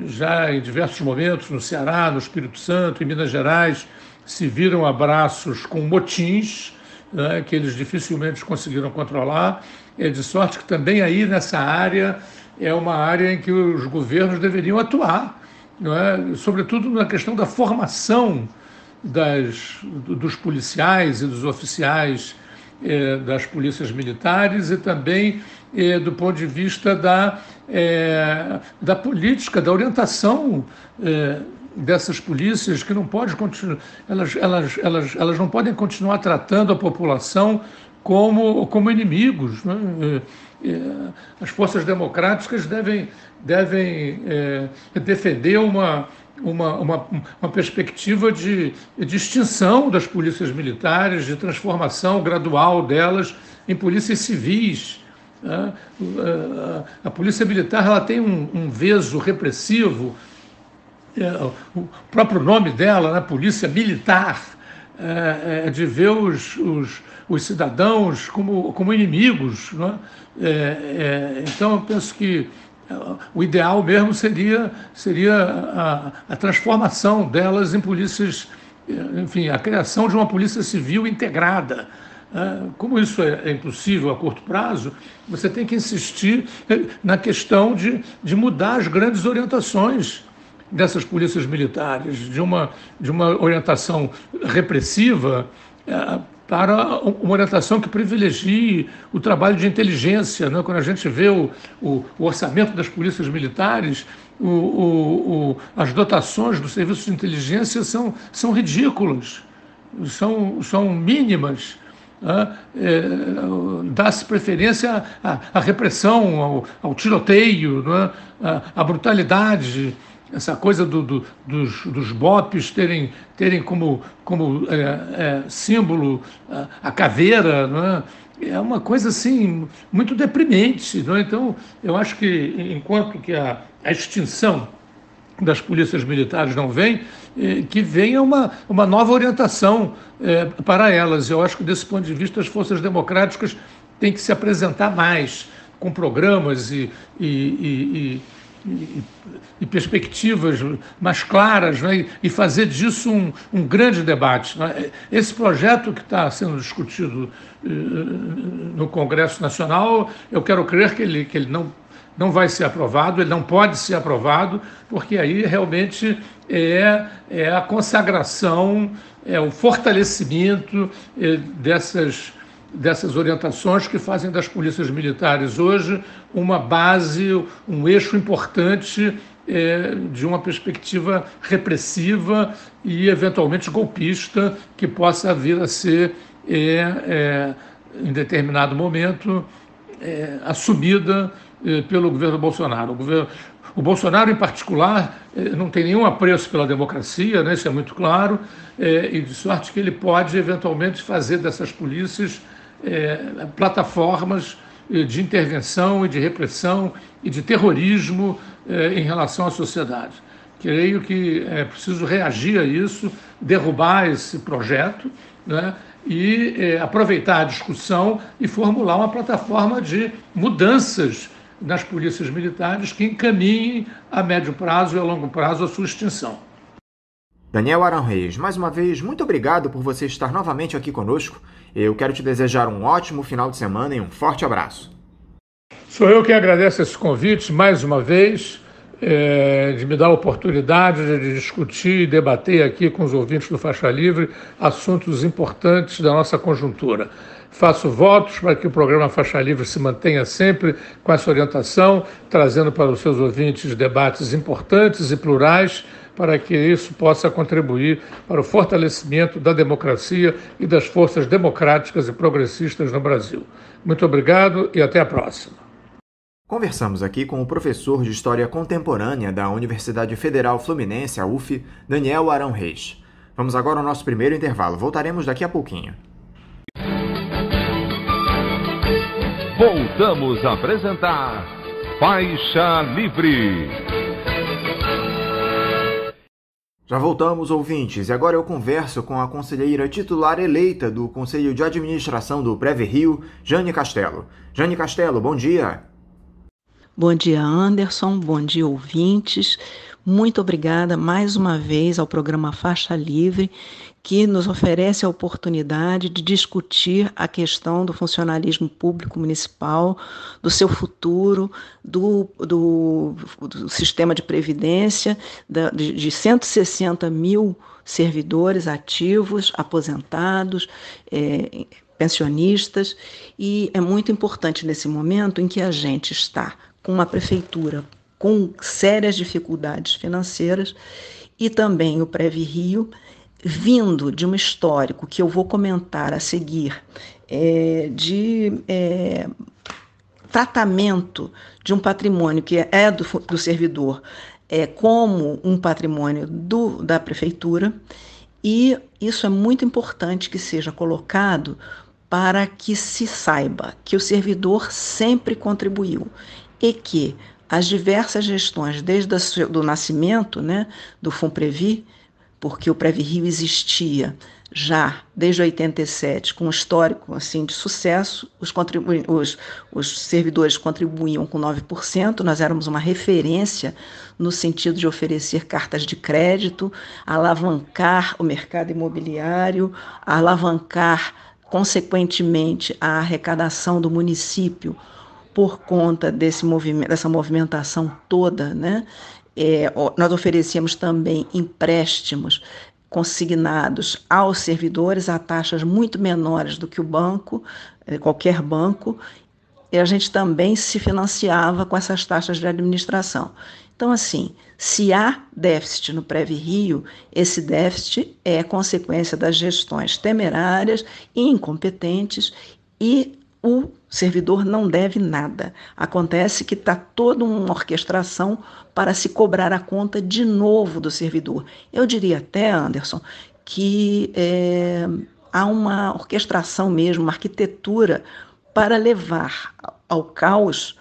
já em diversos momentos, no Ceará, no Espírito Santo, em Minas Gerais, se viram a braços com motins, né, que eles dificilmente conseguiram controlar. De sorte que também aí nessa área é uma área em que os governos deveriam atuar, não é? Sobretudo na questão da formação dos policiais e dos oficiais das polícias militares e também do ponto de vista da política, da orientação dessas polícias, que não pode continuar, elas não podem continuar tratando a população como inimigos, né? As forças democráticas devem defender uma perspectiva de extinção das polícias militares, de transformação gradual delas em polícias civis. A polícia militar ela tem um veso repressivo, o próprio nome dela, né, Polícia Militar, de ver os os cidadãos como inimigos, não é? Então, eu penso que o ideal mesmo seria a transformação delas em polícias, enfim, a criação de uma polícia civil integrada. Como isso é impossível a curto prazo, você tem que insistir na questão de mudar as grandes orientações dessas polícias militares, de uma orientação repressiva para uma orientação que privilegie o trabalho de inteligência. Né? Quando a gente vê o orçamento das polícias militares, as dotações do serviço de inteligência são ridículas, são mínimas. Dá-se preferência à repressão, ao tiroteio, à brutalidade, essa coisa dos BOPs terem como símbolo a caveira, não é? É uma coisa assim muito deprimente, não é? Então, eu acho que enquanto que a extinção das polícias militares não vem, que venha uma nova orientação para elas. Eu acho que, desse ponto de vista, as forças democráticas têm que se apresentar mais, com programas e perspectivas mais claras, né? E fazer disso um grande debate. Né? Esse projeto que está sendo discutido no Congresso Nacional, eu quero crer que ele não vai ser aprovado, ele não pode ser aprovado, porque aí realmente é a consagração, é o fortalecimento dessas orientações que fazem das polícias militares hoje uma base, um eixo importante de uma perspectiva repressiva e eventualmente golpista que possa vir a ser, em determinado momento, assumida pelo governo Bolsonaro. O Bolsonaro, em particular, não tem nenhum apreço pela democracia, né? Isso é muito claro, e de sorte que ele pode, eventualmente, fazer dessas polícias plataformas de intervenção e de repressão e de terrorismo em relação à sociedade. Creio que é preciso reagir a isso, derrubar esse projeto, né? E aproveitar a discussão e formular uma plataforma de mudanças nas polícias militares que encaminhem a médio prazo e a longo prazo a sua extinção. Daniel Arão Reis, mais uma vez, muito obrigado por você estar novamente aqui conosco. Eu quero te desejar um ótimo final de semana e um forte abraço. Sou eu que agradeço esse convite, mais uma vez, de me dar a oportunidade de discutir e debater aqui com os ouvintes do Faixa Livre assuntos importantes da nossa conjuntura. Faço votos para que o programa Faixa Livre se mantenha sempre com essa orientação, trazendo para os seus ouvintes debates importantes e plurais, para que isso possa contribuir para o fortalecimento da democracia e das forças democráticas e progressistas no Brasil. Muito obrigado e até a próxima. Conversamos aqui com o professor de História Contemporânea da Universidade Federal Fluminense, a UF, Daniel Arão Reis. Vamos agora ao nosso primeiro intervalo. Voltaremos daqui a pouquinho. Voltamos a apresentar Faixa Livre. Já voltamos, ouvintes, e agora eu converso com a conselheira titular eleita do Conselho de Administração do PREVE-Rio, Jane Castelo. Jane Castelo, bom dia. Bom dia, Anderson. Bom dia, ouvintes. Muito obrigada mais uma vez ao programa Faixa Livre, que nos oferece a oportunidade de discutir a questão do funcionalismo público municipal, do seu futuro, do sistema de previdência, de 160 mil servidores ativos, aposentados, pensionistas, e é muito importante nesse momento em que a gente está com uma prefeitura com sérias dificuldades financeiras e também o PREVE-Rio, vindo de um histórico que eu vou comentar a seguir, de tratamento de um patrimônio que é do servidor como um patrimônio da prefeitura, e isso é muito importante que seja colocado para que se saiba que o servidor sempre contribuiu e que as diversas gestões, desde o nascimento, né, do FUNPREVI, porque o PREVE-Rio existia já desde 87, com um histórico assim, de sucesso, os servidores contribuíam com 9%, nós éramos uma referência no sentido de oferecer cartas de crédito, alavancar o mercado imobiliário, alavancar, consequentemente, a arrecadação do município por conta dessa movimentação toda, né? Nós oferecíamos também empréstimos consignados aos servidores a taxas muito menores do que o banco, qualquer banco, e a gente também se financiava com essas taxas de administração. Então, assim, se há déficit no Previ-Rio, esse déficit é consequência das gestões temerárias e incompetentes, e o servidor não deve nada. Acontece que está toda uma orquestração para se cobrar a conta de novo do servidor. Eu diria até, Anderson, que há uma orquestração mesmo, uma arquitetura para levar ao caos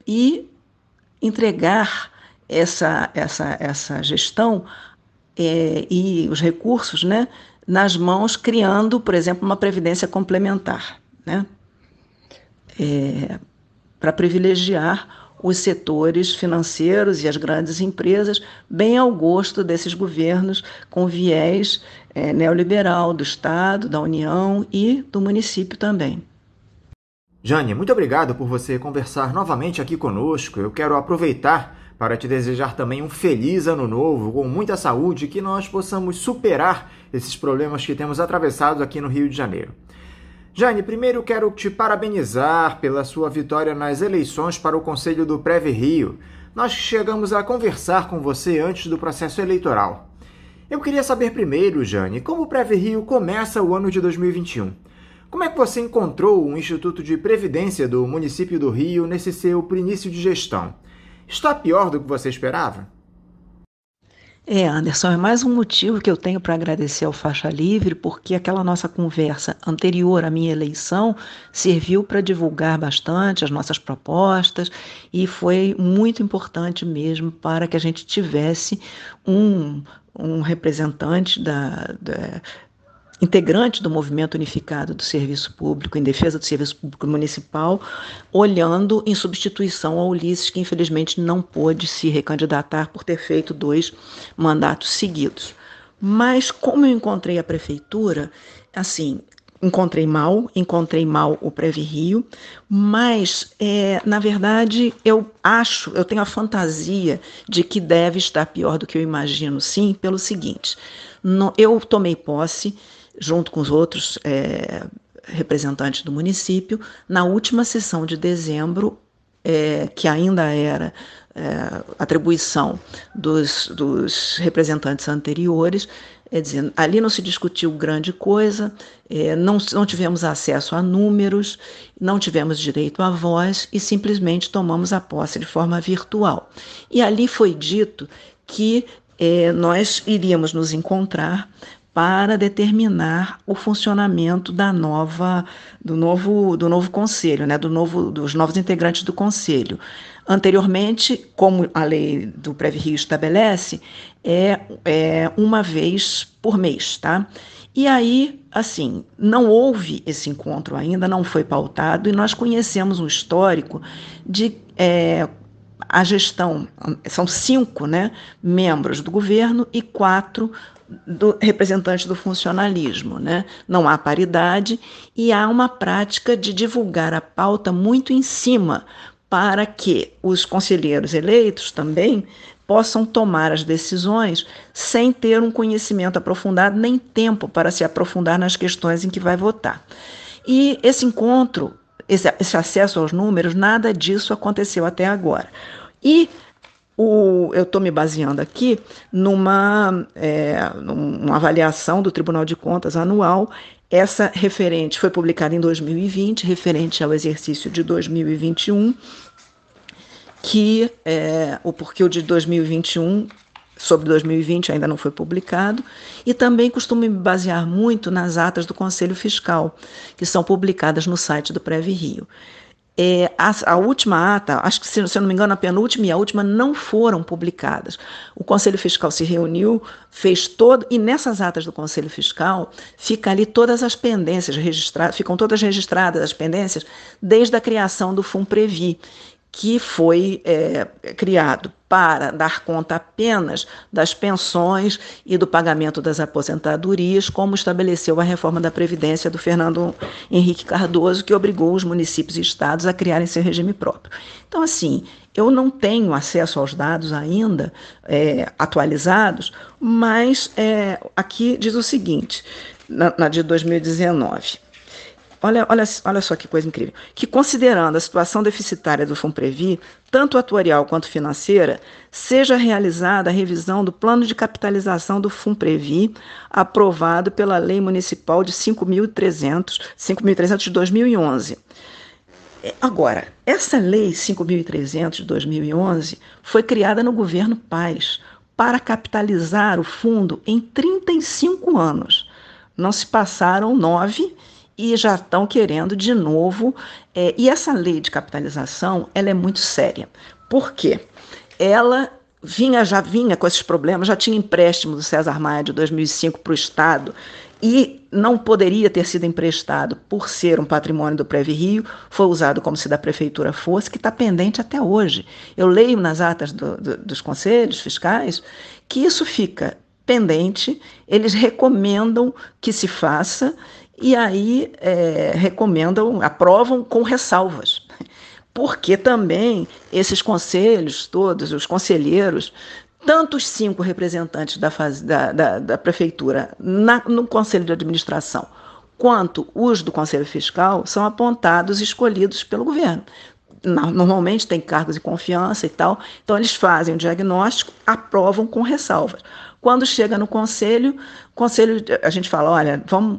e entregar essa gestão e os recursos, né, nas mãos, criando, por exemplo, uma previdência complementar, né? Para privilegiar os setores financeiros e as grandes empresas, bem ao gosto desses governos com viés neoliberal do Estado, da União e do município também. Jane, muito obrigado por você conversar novamente aqui conosco. Eu quero aproveitar para te desejar também um feliz ano novo, com muita saúde, e que nós possamos superar esses problemas que temos atravessado aqui no Rio de Janeiro. Jane, primeiro quero te parabenizar pela sua vitória nas eleições para o Conselho do Previ-Rio. Nós chegamos a conversar com você antes do processo eleitoral. Eu queria saber primeiro, Jane, como o Previ-Rio começa o ano de 2021. Como é que você encontrou o Instituto de Previdência do município do Rio nesse seu início de gestão? Está pior do que você esperava? Anderson, é mais um motivo que eu tenho para agradecer ao Faixa Livre, porque aquela nossa conversa anterior à minha eleição serviu para divulgar bastante as nossas propostas e foi muito importante mesmo para que a gente tivesse um representante integrante do Movimento Unificado do Serviço Público, em defesa do Serviço Público Municipal, olhando em substituição ao Ulisses, que infelizmente não pôde se recandidatar por ter feito 2 mandatos seguidos. Mas como eu encontrei a prefeitura, assim, encontrei mal o Previ-Rio, mas, na verdade, eu tenho a fantasia de que deve estar pior do que eu imagino, sim, pelo seguinte: eu tomei posse junto com os outros representantes do município, na última sessão de dezembro, que ainda era atribuição dos representantes anteriores, dizendo, ali não se discutiu grande coisa, não tivemos acesso a números, não tivemos direito à voz e simplesmente tomamos a posse de forma virtual. E ali foi dito que nós iríamos nos encontrar para determinar o funcionamento do novo conselho, né, dos novos integrantes do conselho. Anteriormente, como a lei do Previ-Rio estabelece, uma vez por mês, tá? E aí, assim, não houve esse encontro ainda, não foi pautado, e nós conhecemos um histórico de a gestão, são 5, né, membros do governo e 4 representantes do funcionalismo, né? Não há paridade e há uma prática de divulgar a pauta muito em cima para que os conselheiros eleitos também possam tomar as decisões sem ter um conhecimento aprofundado nem tempo para se aprofundar nas questões em que vai votar. E esse encontro, esse acesso aos números, nada disso aconteceu até agora. E eu estou me baseando aqui numa avaliação do Tribunal de Contas anual. Essa referente foi publicada em 2020, referente ao exercício de 2021, porque o de 2021, sobre 2020, ainda não foi publicado, e também costumo me basear muito nas atas do Conselho Fiscal, que são publicadas no site do Previ-Rio. A última ata, acho que se eu não me engano, a penúltima e a última não foram publicadas. O Conselho Fiscal se reuniu, fez todo, e nessas atas do Conselho Fiscal fica ali todas as pendências registradas, ficam todas registradas as pendências desde a criação do FUNPREVI, que foi criado para dar conta apenas das pensões e do pagamento das aposentadorias, como estabeleceu a reforma da Previdência do Fernando Henrique Cardoso, que obrigou os municípios e estados a criarem seu regime próprio. Então, assim, eu não tenho acesso aos dados ainda atualizados, mas aqui diz o seguinte, na de 2019... Olha só que coisa incrível. Que, considerando a situação deficitária do FUNPREVI, tanto atuarial quanto financeira, seja realizada a revisão do plano de capitalização do FUNPREVI, aprovado pela Lei Municipal de 5.300 de 2011. Agora, essa Lei 5.300 de 2011 foi criada no governo Paes para capitalizar o fundo em 35 anos. Não se passaram 9 e já estão querendo de novo. E essa lei de capitalização, ela é muito séria. Por quê? Ela já vinha com esses problemas, já tinha empréstimo do César Maia de 2005 para o Estado e não poderia ter sido emprestado por ser um patrimônio do Previ Rio, foi usado como se da prefeitura fosse, que está pendente até hoje. Eu leio nas atas dos conselhos fiscais que isso fica pendente, eles recomendam que se faça, e aí aprovam com ressalvas, porque também esses conselhos todos, os conselheiros, tanto os 5 representantes da prefeitura no conselho de administração, quanto os do conselho fiscal, são apontados e escolhidos pelo governo. Normalmente tem cargos de confiança e tal, então eles fazem o diagnóstico, aprovam com ressalvas. Quando chega no conselho, a gente fala, olha, vamos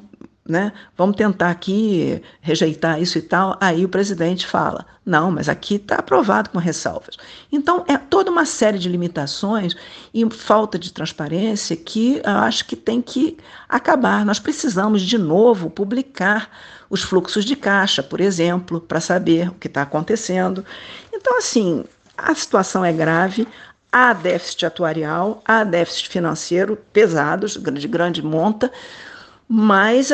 tentar aqui rejeitar isso e tal. Aí o presidente fala, não, mas aqui está aprovado com ressalvas. Então, é toda uma série de limitações e falta de transparência que eu acho que tem que acabar. Nós precisamos, de novo, publicar os fluxos de caixa, por exemplo, para saber o que está acontecendo. Então, assim, a situação é grave. Há déficit atuarial, há déficit financeiro pesados, de grande monta, mas,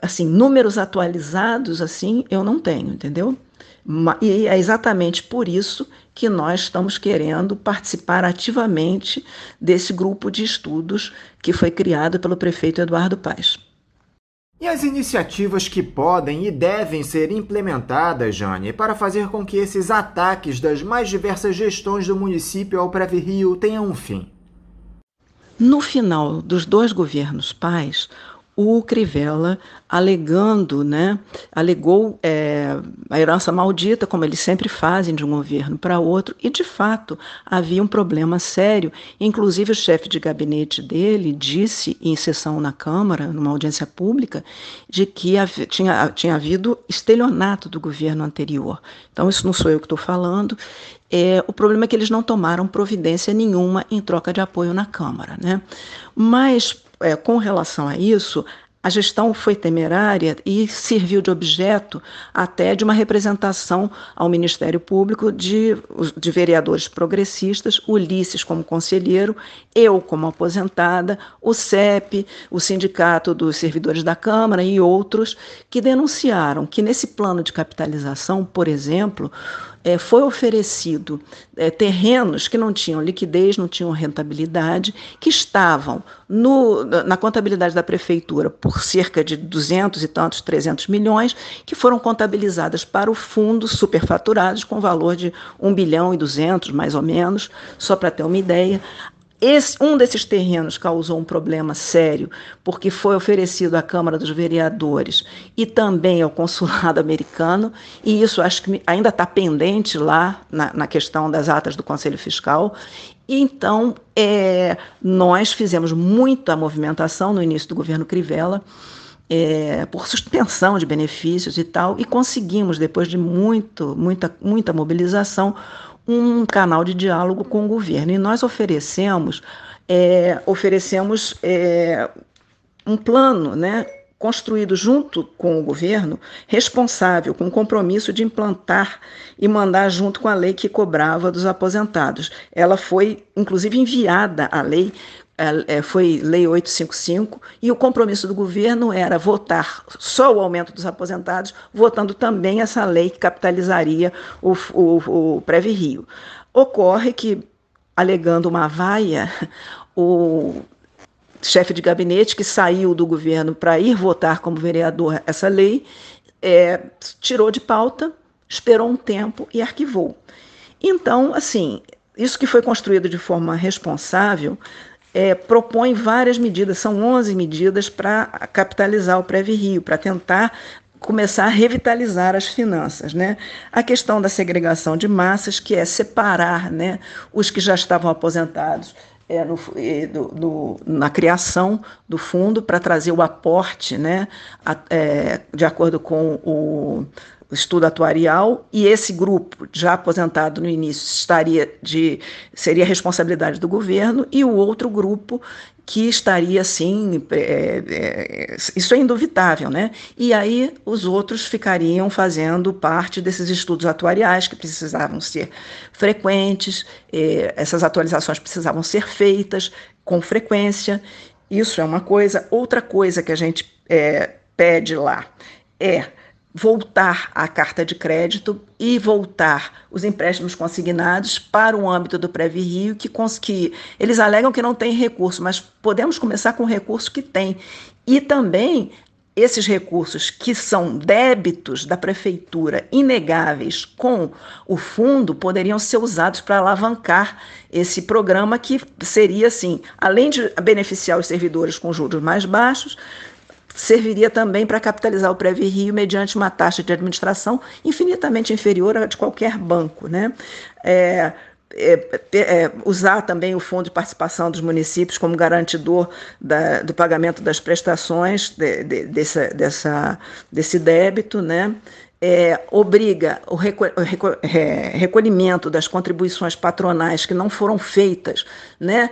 assim, números atualizados, assim, eu não tenho, entendeu? E é exatamente por isso que nós estamos querendo participar ativamente desse grupo de estudos que foi criado pelo prefeito Eduardo Paes. E as iniciativas que podem e devem ser implementadas, Jane, para fazer com que esses ataques das mais diversas gestões do município ao Previ Rio tenham um fim? No final dos 2 governos Paes, o Crivella, alegou a herança maldita, como eles sempre fazem de um governo para outro, e de fato havia um problema sério. Inclusive o chefe de gabinete disse em sessão na Câmara, numa audiência pública, de que tinha havido estelionato do governo anterior. Então isso não sou eu que estou falando. O problema é que eles não tomaram providência nenhuma em troca de apoio na Câmara, né? Mas, com relação a isso, a gestão foi temerária e serviu de objeto até de uma representação ao Ministério Público de vereadores progressistas, Ulisses como conselheiro, eu como aposentada, o CEP, o Sindicato dos Servidores da Câmara e outros que denunciaram que nesse plano de capitalização, por exemplo, foi oferecido terrenos que não tinham liquidez, não tinham rentabilidade, que estavam na contabilidade da prefeitura por cerca de 200 e tantos, 300 milhões, que foram contabilizadas para o fundo superfaturados com valor de 1 bilhão e 200, mais ou menos, só para ter uma ideia. Um desses terrenos causou um problema sério, porque foi oferecido à Câmara dos Vereadores e também ao Consulado Americano, e isso acho que ainda está pendente lá na questão das atas do Conselho Fiscal. Então, nós fizemos muita movimentação no início do governo Crivella, por suspensão de benefícios e tal, e conseguimos, depois de muita mobilização, um canal de diálogo com o governo. E nós oferecemos um plano, né, construído junto com o governo, responsável, com o compromisso de implantar e mandar junto com a lei que cobrava dos aposentados. Ela foi, inclusive, enviada a lei, foi Lei 855, e o compromisso do governo era votar só o aumento dos aposentados, votando também essa lei que capitalizaria o Previ-Rio. Ocorre que, alegando uma vaia, o chefe de gabinete, que saiu do governo para ir votar como vereador essa lei, tirou de pauta, esperou um tempo e arquivou. Então, assim, isso que foi construído de forma responsável propõe várias medidas, são 11 medidas para capitalizar o Previ-Rio, para tentar começar a revitalizar as finanças, né? A questão da segregação de massas, que é separar, né, os que já estavam aposentados na criação do fundo para trazer o aporte, né, de acordo com o estudo atuarial, e esse grupo já aposentado no início seria responsabilidade do governo, e o outro grupo que estaria, assim, isso é indubitável, né? E aí os outros ficariam fazendo parte desses estudos atuariais que precisavam ser frequentes, essas atualizações precisavam ser feitas com frequência. Isso é uma coisa. Outra coisa que a gente pede lá voltar à carta de crédito e voltar os empréstimos consignados para o âmbito do Previ-Rio, que eles alegam que não tem recurso, mas podemos começar com o recurso que tem. E também esses recursos que são débitos da prefeitura inegáveis com o fundo poderiam ser usados para alavancar esse programa, que seria, assim, além de beneficiar os servidores com juros mais baixos, serviria também para capitalizar o Previ-Rio mediante uma taxa de administração infinitamente inferior à de qualquer banco, né? Usar também o Fundo de Participação dos Municípios como garantidor do pagamento das prestações desse débito, né? Obriga o recolhimento das contribuições patronais que não foram feitas, né?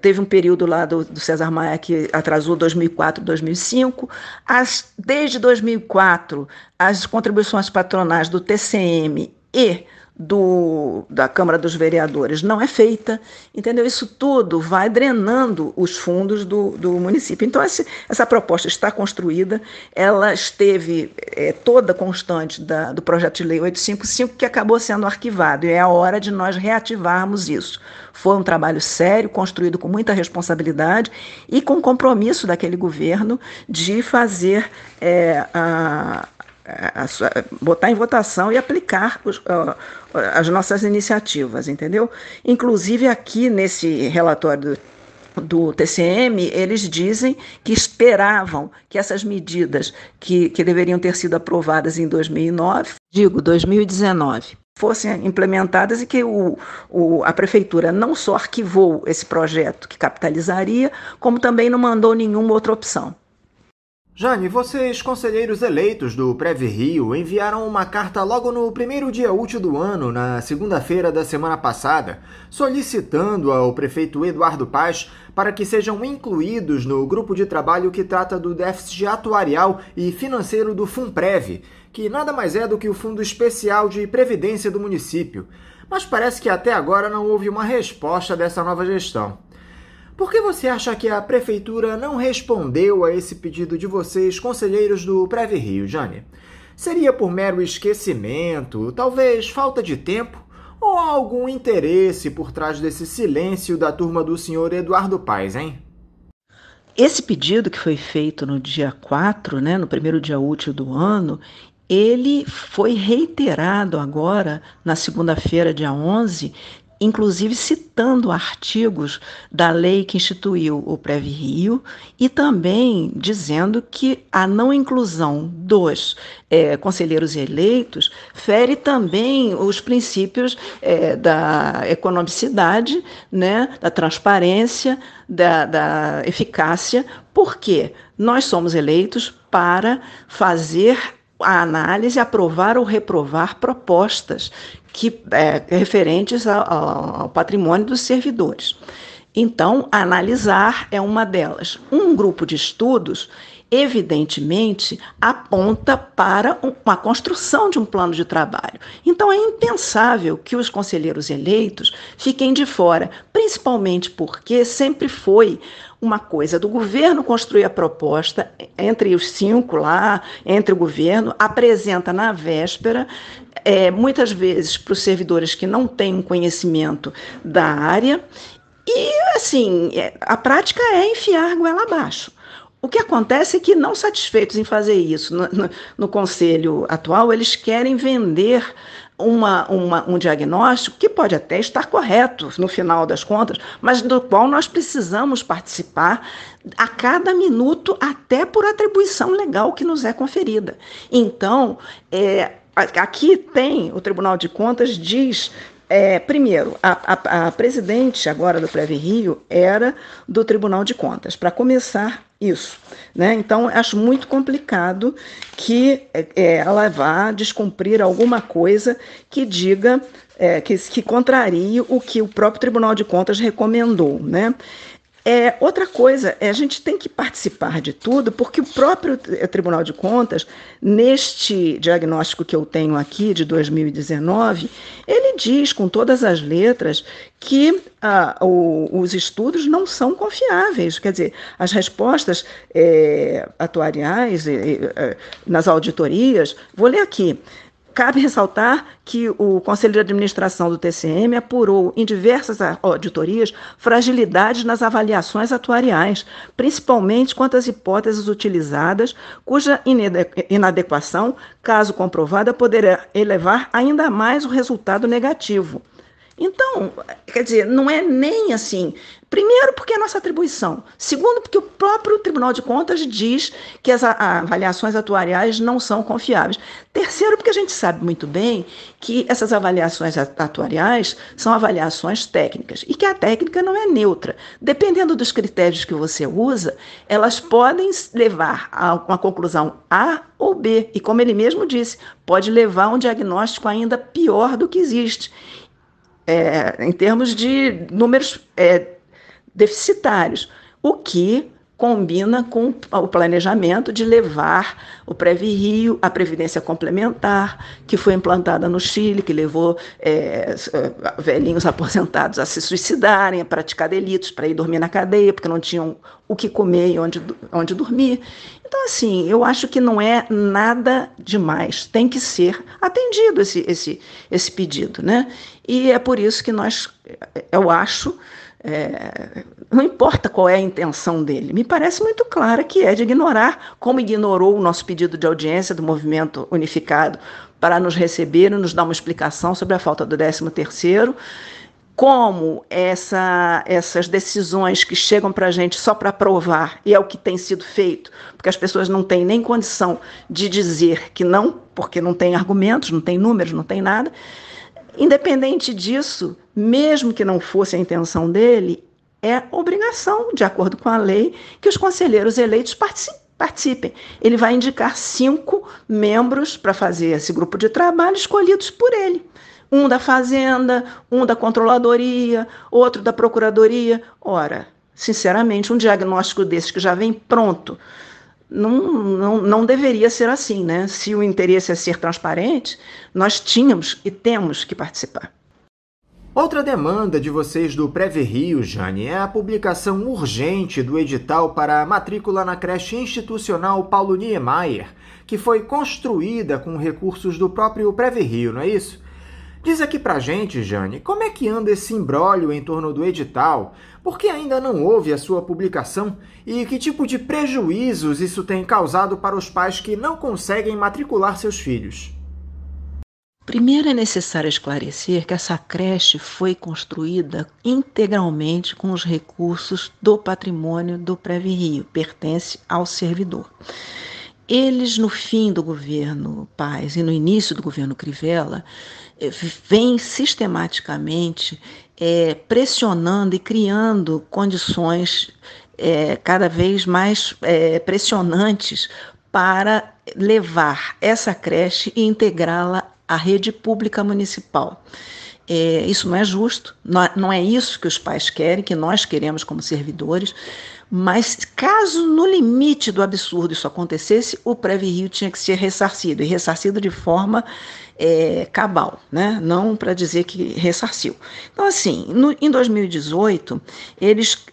Teve um período lá do César Maia que atrasou 2004, 2005. Desde 2004, as contribuições patronais do TCM e da Câmara dos Vereadores não é feita, entendeu? Isso tudo vai drenando os fundos do município. Então, essa proposta está construída, ela esteve toda constante do projeto de lei 855, que acabou sendo arquivado, e é a hora de nós reativarmos isso. Foi um trabalho sério, construído com muita responsabilidade e com compromisso daquele governo de fazer botar em votação e aplicar as nossas iniciativas, entendeu? Inclusive, aqui nesse relatório do TCM, eles dizem que esperavam que essas medidas que deveriam ter sido aprovadas em 2019, fossem implementadas, e que a prefeitura não só arquivou esse projeto que capitalizaria, como também não mandou nenhuma outra opção. Jane, vocês, conselheiros eleitos do Previ-Rio, enviaram uma carta logo no primeiro dia útil do ano, na segunda-feira da semana passada, solicitando ao prefeito Eduardo Paes para que sejam incluídos no grupo de trabalho que trata do déficit atuarial e financeiro do FUNPREV, que nada mais é do que o Fundo Especial de Previdência do município. Mas parece que até agora não houve uma resposta dessa nova gestão. Por que você acha que a prefeitura não respondeu a esse pedido de vocês, conselheiros do Previ-Rio, Jane? Seria por mero esquecimento, talvez falta de tempo, ou há algum interesse por trás desse silêncio da turma do senhor Eduardo Paes, hein? Esse pedido, que foi feito no dia 4, né, no primeiro dia útil do ano, ele foi reiterado agora, na segunda-feira, dia 11, inclusive citando artigos da lei que instituiu o Previ-Rio, e também dizendo que a não inclusão dos conselheiros eleitos fere também os princípios da economicidade, né, da transparência, da eficácia, porque nós somos eleitos para fazer a análise, aprovar ou reprovar propostas referentes ao patrimônio dos servidores. Então, analisar é uma delas. Um grupo de estudos, evidentemente, aponta para uma construção de um plano de trabalho. Então, é impensável que os conselheiros eleitos fiquem de fora, principalmente porque sempre foi uma coisa do governo construir a proposta, entre os 5 lá, entre o governo, apresenta na véspera, muitas vezes para os servidores que não têm um conhecimento da área, e, assim, a prática é enfiar a goela abaixo. O que acontece é que, não satisfeitos em fazer isso no Conselho atual, eles querem vender um diagnóstico que pode até estar correto no final das contas, mas do qual nós precisamos participar a cada minuto, até por atribuição legal que nos é conferida. Então, aqui tem, o Tribunal de Contas diz... primeiro, a presidente agora do PreviRio era do Tribunal de Contas, para começar isso, né? Então, acho muito complicado que ela vá descumprir alguma coisa que diga, que contrarie o que o próprio Tribunal de Contas recomendou, né? Outra coisa, a gente tem que participar de tudo, porque o próprio Tribunal de Contas, neste diagnóstico que eu tenho aqui, de 2019, ele diz com todas as letras que os estudos não são confiáveis. Quer dizer, as respostas atuariais nas auditorias, vou ler aqui. Cabe ressaltar que o Conselho de Administração do TCM apurou em diversas auditorias fragilidades nas avaliações atuariais, principalmente quanto às hipóteses utilizadas, cuja inadequação, caso comprovada, poderá elevar ainda mais o resultado negativo. Então, quer dizer, não é nem assim. Primeiro, porque é nossa atribuição. Segundo, porque o próprio Tribunal de Contas diz que as avaliações atuariais não são confiáveis. Terceiro, porque a gente sabe muito bem que essas avaliações atuariais são avaliações técnicas e que a técnica não é neutra. Dependendo dos critérios que você usa, elas podem levar a uma conclusão A ou B. E, como ele mesmo disse, pode levar a um diagnóstico ainda pior do que existe. Em termos de números deficitários, o que combina com o planejamento de levar o PreviRio, a Previdência Complementar, que foi implantada no Chile, que levou velhinhos aposentados a se suicidarem, a praticar delitos, para ir dormir na cadeia, porque não tinham o que comer e onde dormir. Então, assim, eu acho que não é nada demais, tem que ser atendido esse pedido, né? E é por isso que eu acho, não importa qual é a intenção dele, me parece muito clara que é de ignorar, como ignorou o nosso pedido de audiência do Movimento Unificado para nos receber e nos dar uma explicação sobre a falta do 13º, como essas decisões que chegam para a gente só para aprovar, e é o que tem sido feito, porque as pessoas não têm nem condição de dizer que não, porque não tem argumentos, não tem números, não tem nada. Independente disso, mesmo que não fosse a intenção dele, é obrigação, de acordo com a lei, que os conselheiros eleitos participem. Ele vai indicar 5 membros para fazer esse grupo de trabalho escolhidos por ele. Um da Fazenda, um da Controladoria, outro da Procuradoria. Ora, sinceramente, um diagnóstico desse que já vem pronto, não deveria ser assim, né? Se o interesse é ser transparente, nós tínhamos e temos que participar. Outra demanda de vocês do PreviRio, Jane, é a publicação urgente do edital para a matrícula na creche institucional Paulo Niemeyer, que foi construída com recursos do próprio PreviRio, não é isso? Diz aqui pra gente, Jane, como é que anda esse imbróglio em torno do edital? Por que ainda não houve a sua publicação? E que tipo de prejuízos isso tem causado para os pais que não conseguem matricular seus filhos? Primeiro é necessário esclarecer que essa creche foi construída integralmente com os recursos do patrimônio do PreviRio, pertence ao servidor. Eles, no fim do governo Paes e no início do governo Crivella, vêm sistematicamente pressionando e criando condições cada vez mais pressionantes para levar essa creche e integrá-la à rede pública municipal. Isso não é justo, não é isso que os pais querem, que nós queremos como servidores. Mas caso no limite do absurdo isso acontecesse, o Pré-Rio tinha que ser ressarcido, e ressarcido de forma cabal, né? Não para dizer que ressarciu. Então, assim, em 2018, eles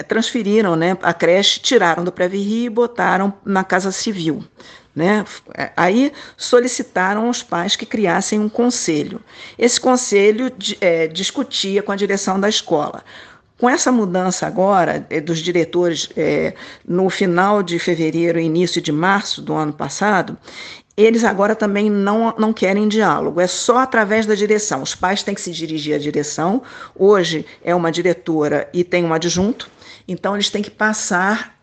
transferiram, né, a creche, tiraram do Pré-Rio e botaram na Casa Civil. Né? Aí solicitaram aos pais que criassem um conselho. Esse conselho discutia com a direção da escola. Com essa mudança agora dos diretores, no final de fevereiro e início de março do ano passado, eles agora também não querem diálogo, é só através da direção. Os pais têm que se dirigir à direção. Hoje é uma diretora e tem um adjunto, então eles têm que passar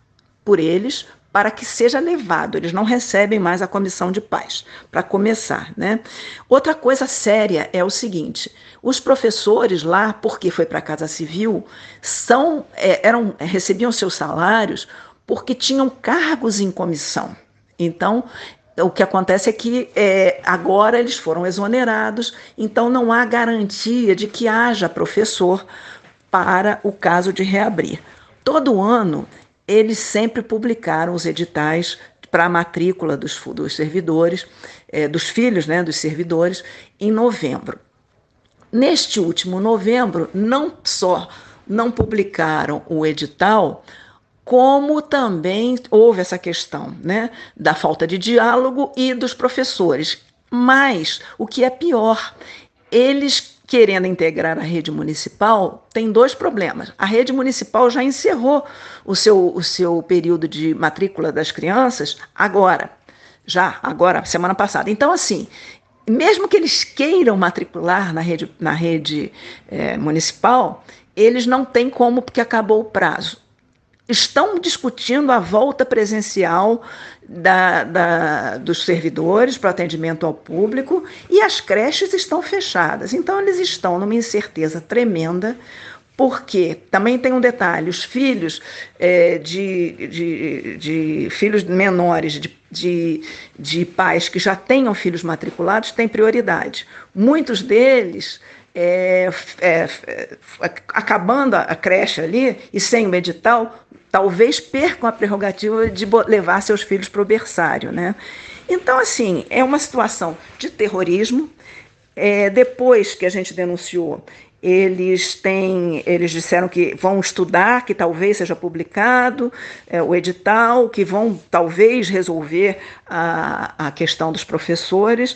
por eles para que seja levado. Eles não recebem mais a comissão de pais, para começar, né? Outra coisa séria é o seguinte: os professores lá, porque foi para a Casa Civil, recebiam seus salários porque tinham cargos em comissão. Então, o que acontece é que agora eles foram exonerados, então não há garantia de que haja professor para o caso de reabrir. Todo ano, eles sempre publicaram os editais para a matrícula dos servidores, dos filhos, né, dos servidores, em novembro. Neste último novembro, não só não publicaram o edital, como também houve essa questão, né, da falta de diálogo e dos professores. Mas, o que é pior, eles querendo integrar a rede municipal, tem dois problemas. A rede municipal já encerrou o seu período de matrícula das crianças agora, semana passada. Então, assim, mesmo que eles queiram matricular na rede municipal, eles não têm como, porque acabou o prazo. Estão discutindo a volta presencial dos servidores para atendimento ao público, e as creches estão fechadas. Então, eles estão numa incerteza tremenda, porque também tem um detalhe: os filhos de filhos menores de pais que já tenham filhos matriculados têm prioridade. Muitos deles, acabando a creche ali e sem o edital, talvez percam a prerrogativa de levar seus filhos para o berçário, né? Então, assim, é uma situação de terrorismo. Depois que a gente denunciou, eles disseram que vão estudar, que talvez seja publicado o edital, que vão talvez resolver a questão dos professores,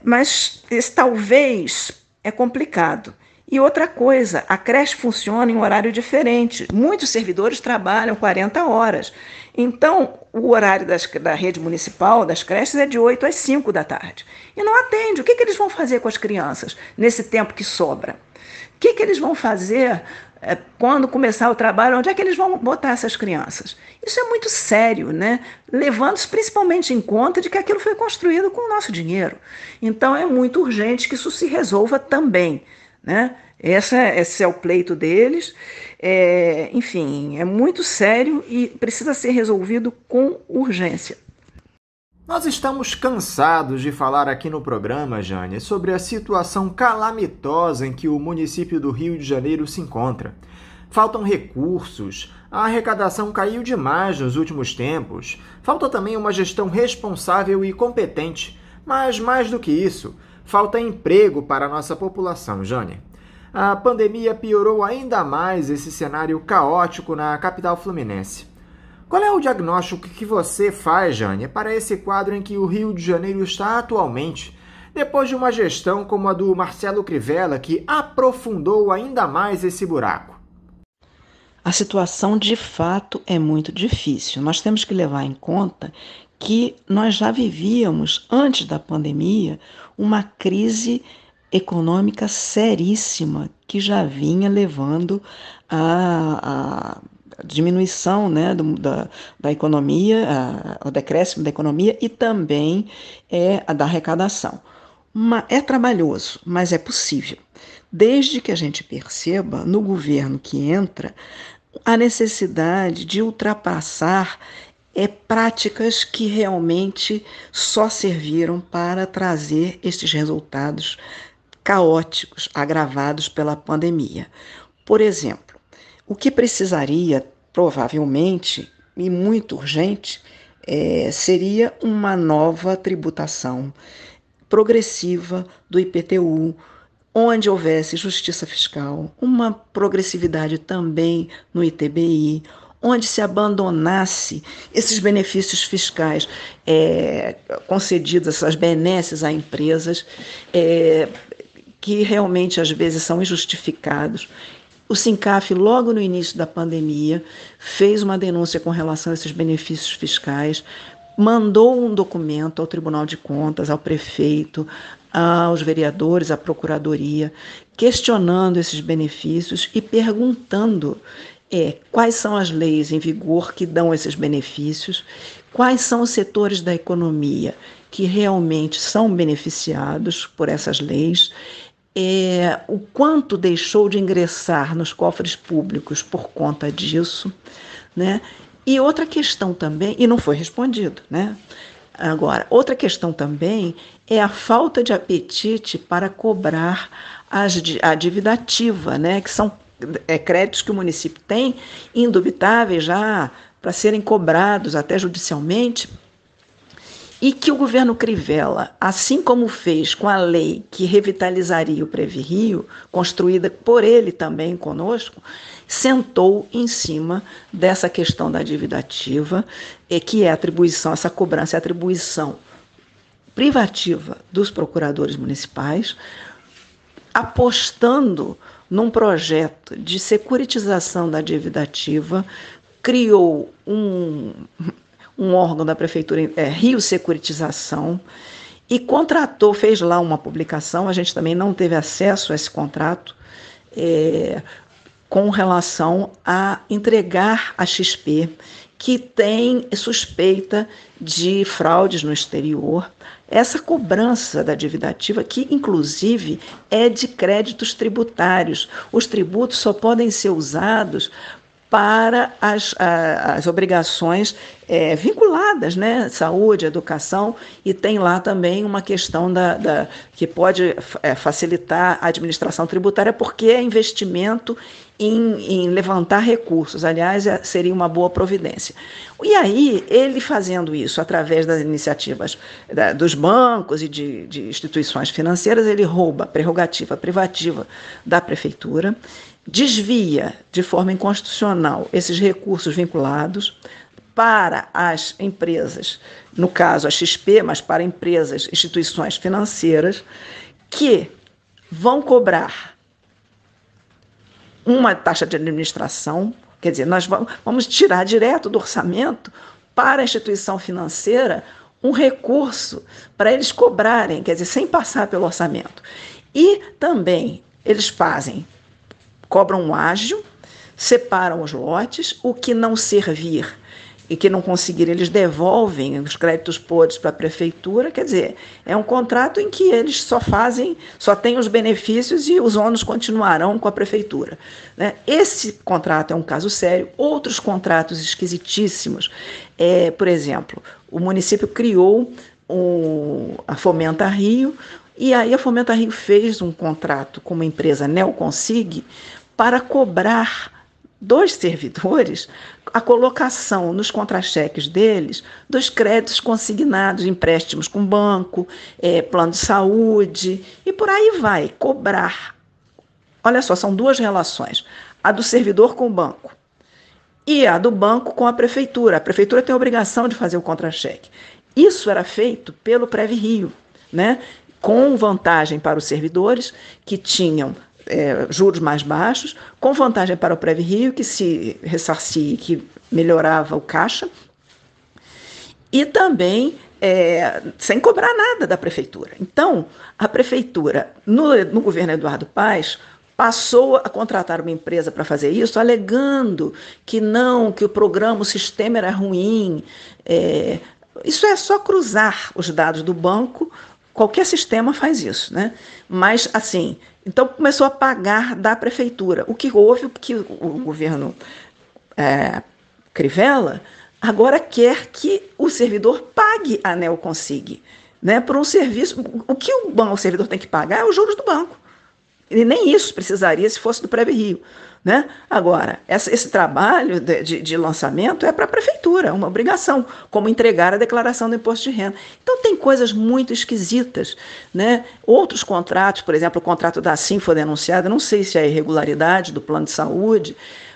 mas esse talvez é complicado. E outra coisa, a creche funciona em um horário diferente. Muitos servidores trabalham 40 horas. Então, o horário da rede municipal, das creches, é de 8 às 5 da tarde. E não atende. O que eles vão fazer com as crianças nesse tempo que sobra? O que eles vão fazer quando começar o trabalho? Onde é que eles vão botar essas crianças? Isso é muito sério, né? Levando-se principalmente em conta de que aquilo foi construído com o nosso dinheiro. Então, é muito urgente que isso se resolva também, né? Esse é o pleito deles. Enfim, é muito sério e precisa ser resolvido com urgência. Nós estamos cansados de falar aqui no programa, Jânia, sobre a situação calamitosa em que o município do Rio de Janeiro se encontra. Faltam recursos, a arrecadação caiu demais nos últimos tempos, falta também uma gestão responsável e competente, mas mais do que isso, falta emprego para a nossa população, Jânia. A pandemia piorou ainda mais esse cenário caótico na capital fluminense. Qual é o diagnóstico que você faz, Jânia, para esse quadro em que o Rio de Janeiro está atualmente, depois de uma gestão como a do Marcelo Crivella, que aprofundou ainda mais esse buraco? A situação, de fato, é muito difícil. Nós temos que levar em conta que nós já vivíamos, antes da pandemia, uma crise econômica seríssima que já vinha levando a diminuição, né, da economia, o decréscimo da economia e também a da arrecadação. É trabalhoso, mas é possível. Desde que a gente perceba, no governo que entra, a necessidade de ultrapassar práticas que realmente só serviram para trazer esses resultados caóticos, agravados pela pandemia. Por exemplo, O que precisaria, provavelmente, e muito urgente, seria uma nova tributação progressiva do IPTU, onde houvesse justiça fiscal, uma progressividade também no ITBI, onde se abandonasse esses benefícios fiscais concedidos, essas benesses a empresas, que realmente às vezes são injustificados. O SINCAF, logo no início da pandemia, fez uma denúncia com relação a esses benefícios fiscais, mandou um documento ao Tribunal de Contas, ao prefeito, aos vereadores, à procuradoria, questionando esses benefícios e perguntando quais são as leis em vigor que dão esses benefícios, quais são os setores da economia que realmente são beneficiados por essas leis, o quanto deixou de ingressar nos cofres públicos por conta disso, né? E outra questão também, e não foi respondido, né? Agora, outra questão também é a falta de apetite para cobrar a dívida ativa, né? Que são créditos que o município tem, indubitáveis já para serem cobrados até judicialmente, e que o governo Crivella, assim como fez com a lei que revitalizaria o PreviRio, construída por ele também conosco, sentou em cima dessa questão da dívida ativa, que é a atribuição, essa cobrança é a atribuição privativa dos procuradores municipais, apostando num projeto de securitização da dívida ativa, criou um órgão da prefeitura, Rio Securitização, e contratou, fez lá uma publicação, a gente também não teve acesso a esse contrato, com relação a entregar a XP, que tem suspeita de fraudes no exterior, essa cobrança da dívida ativa, que inclusive é de créditos tributários. Os tributos só podem ser usados para as obrigações vinculadas, né? Saúde, educação, e tem lá também uma questão que pode facilitar a administração tributária, porque é investimento em levantar recursos. Aliás, seria uma boa providência. E aí, ele fazendo isso através das iniciativas dos bancos e de instituições financeiras, ele rouba a prerrogativa privativa da prefeitura, desvia de forma inconstitucional esses recursos vinculados para as empresas, no caso a XP, mas para empresas, instituições financeiras, que vão cobrar uma taxa de administração, quer dizer, nós vamos tirar direto do orçamento para a instituição financeira um recurso para eles cobrarem, quer dizer, sem passar pelo orçamento. E também eles cobram um ágio, separam os lotes, o que não servir e que não conseguir, eles devolvem os créditos podres para a prefeitura, quer dizer, é um contrato em que eles só têm os benefícios e os ônus continuarão com a prefeitura, né? Esse contrato é um caso sério. Outros contratos esquisitíssimos, por exemplo, o município criou a Fomenta Rio, e aí a Fomenta Rio fez um contrato com uma empresa Neoconsig para cobrar dos servidores a colocação nos contra-cheques deles dos créditos consignados, empréstimos com banco, plano de saúde, e por aí vai, cobrar. Olha só, são duas relações, a do servidor com o banco e a do banco com a prefeitura. A prefeitura tem a obrigação de fazer o contra-cheque. Isso era feito pelo PreviRio, né? Com vantagem para os servidores que tinham juros mais baixos, com vantagem para o PreviRio, que se ressarcia, que melhorava o caixa, e também sem cobrar nada da prefeitura. Então, a prefeitura, no governo Eduardo Paes, passou a contratar uma empresa para fazer isso, alegando que o programa, o sistema era ruim. Isso é só cruzar os dados do banco. Qualquer sistema faz isso, né? Mas, assim, então começou a pagar da prefeitura. O que houve, que o governo Crivella agora quer que o servidor pague a Neoconsig, né, por um serviço. O que o servidor tem que pagar é os juros do banco. E nem isso precisaria se fosse do Preve-Rio, né? Agora, esse trabalho de lançamento é para a prefeitura, é uma obrigação, como entregar a declaração do imposto de renda. Então tem coisas muito esquisitas, né? Outros contratos, por exemplo, o contrato da ASIM foi denunciado, não sei se é irregularidade do plano de saúde,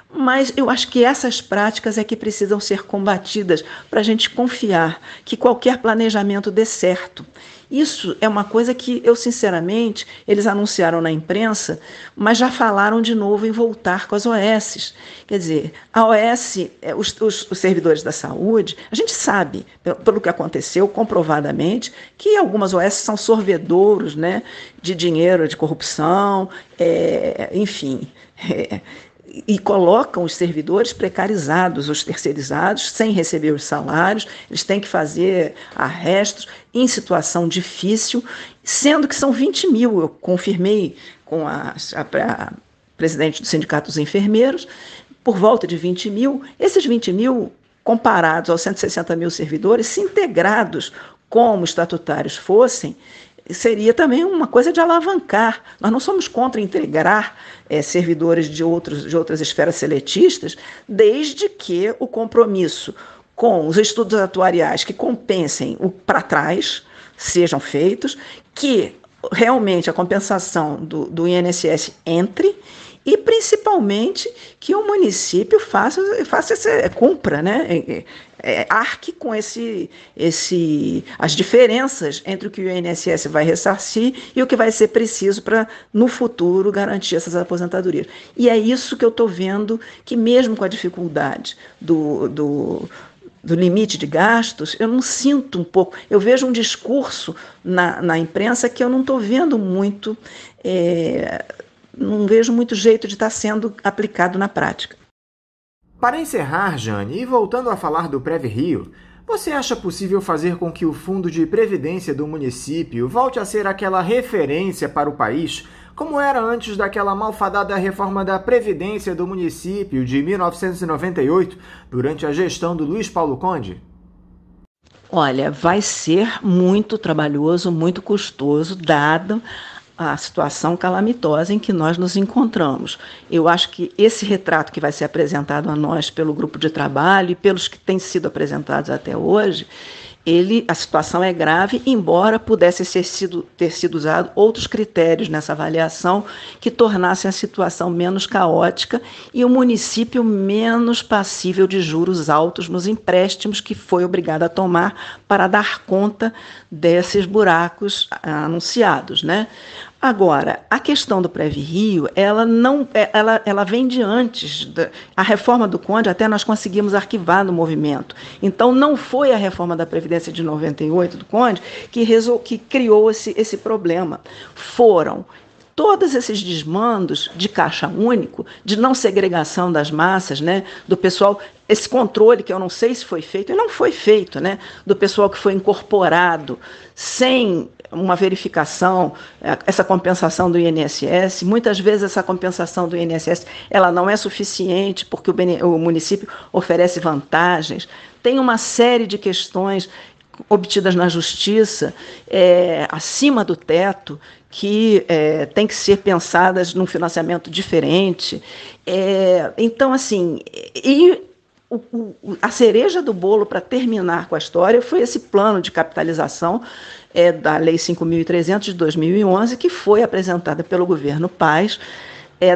mas eu acho que essas práticas é que precisam ser combatidas para a gente confiar que qualquer planejamento dê certo. Isso é uma coisa que eu, sinceramente, eles anunciaram na imprensa, mas já falaram de novo em voltar com as OS. Quer dizer, a OS, os servidores da saúde, a gente sabe, pelo que aconteceu, comprovadamente, que algumas OS são sorvedouros, né, de dinheiro, de corrupção, enfim... E colocam os servidores precarizados, os terceirizados, sem receber os salários, eles têm que fazer arrestos em situação difícil, sendo que são 20 mil, eu confirmei com a presidente do Sindicato dos Enfermeiros, por volta de 20 mil, esses 20 mil, comparados aos 160 mil servidores, se integrados como estatutários fossem, seria também uma coisa de alavancar. Nós não somos contra integrar servidores de outras esferas seletistas, desde que o compromisso com os estudos atuariais que compensem o para trás sejam feitos, que realmente a compensação do INSS entre e, principalmente, que o município cumpra, né? Arque com as diferenças entre o que o INSS vai ressarcir e o que vai ser preciso para, no futuro, garantir essas aposentadorias. E é isso que eu estou vendo, que mesmo com a dificuldade do limite de gastos, eu não sinto um pouco, eu vejo um discurso na imprensa que eu não estou vendo muito, não vejo muito jeito de estar sendo aplicado na prática. Para encerrar, Jane, e voltando a falar do Preve-Rio, você acha possível fazer com que o Fundo de Previdência do município volte a ser aquela referência para o país, como era antes daquela malfadada reforma da Previdência do município de 1998, durante a gestão do Luiz Paulo Conde? Olha, vai ser muito trabalhoso, muito custoso, dado a situação calamitosa em que nós nos encontramos. Eu acho que esse retrato que vai ser apresentado a nós pelo grupo de trabalho e pelos que têm sido apresentados até hoje, a situação é grave, embora pudesse ter sido usado outros critérios nessa avaliação que tornassem a situação menos caótica e o município menos passível de juros altos nos empréstimos que foi obrigado a tomar para dar conta desses buracos anunciados, né? Agora, a questão do Preve-Rio, ela vem de antes. A reforma do Conde, até nós conseguimos arquivar no movimento. Então, não foi a reforma da Previdência de 98 do Conde que criou esse problema. Foram todos esses desmandos de caixa único, de não segregação das massas, né, do pessoal, esse controle que eu não sei se foi feito, e não foi feito, né, do pessoal que foi incorporado sem uma verificação, essa compensação do INSS. Muitas vezes essa compensação do INSS ela não é suficiente porque o município oferece vantagens. Tem uma série de questões obtidas na justiça acima do teto que tem que ser pensadas num financiamento diferente. Então, assim, a cereja do bolo para terminar com a história foi esse plano de capitalização da Lei 5.300 de 2011, que foi apresentada pelo governo Paes,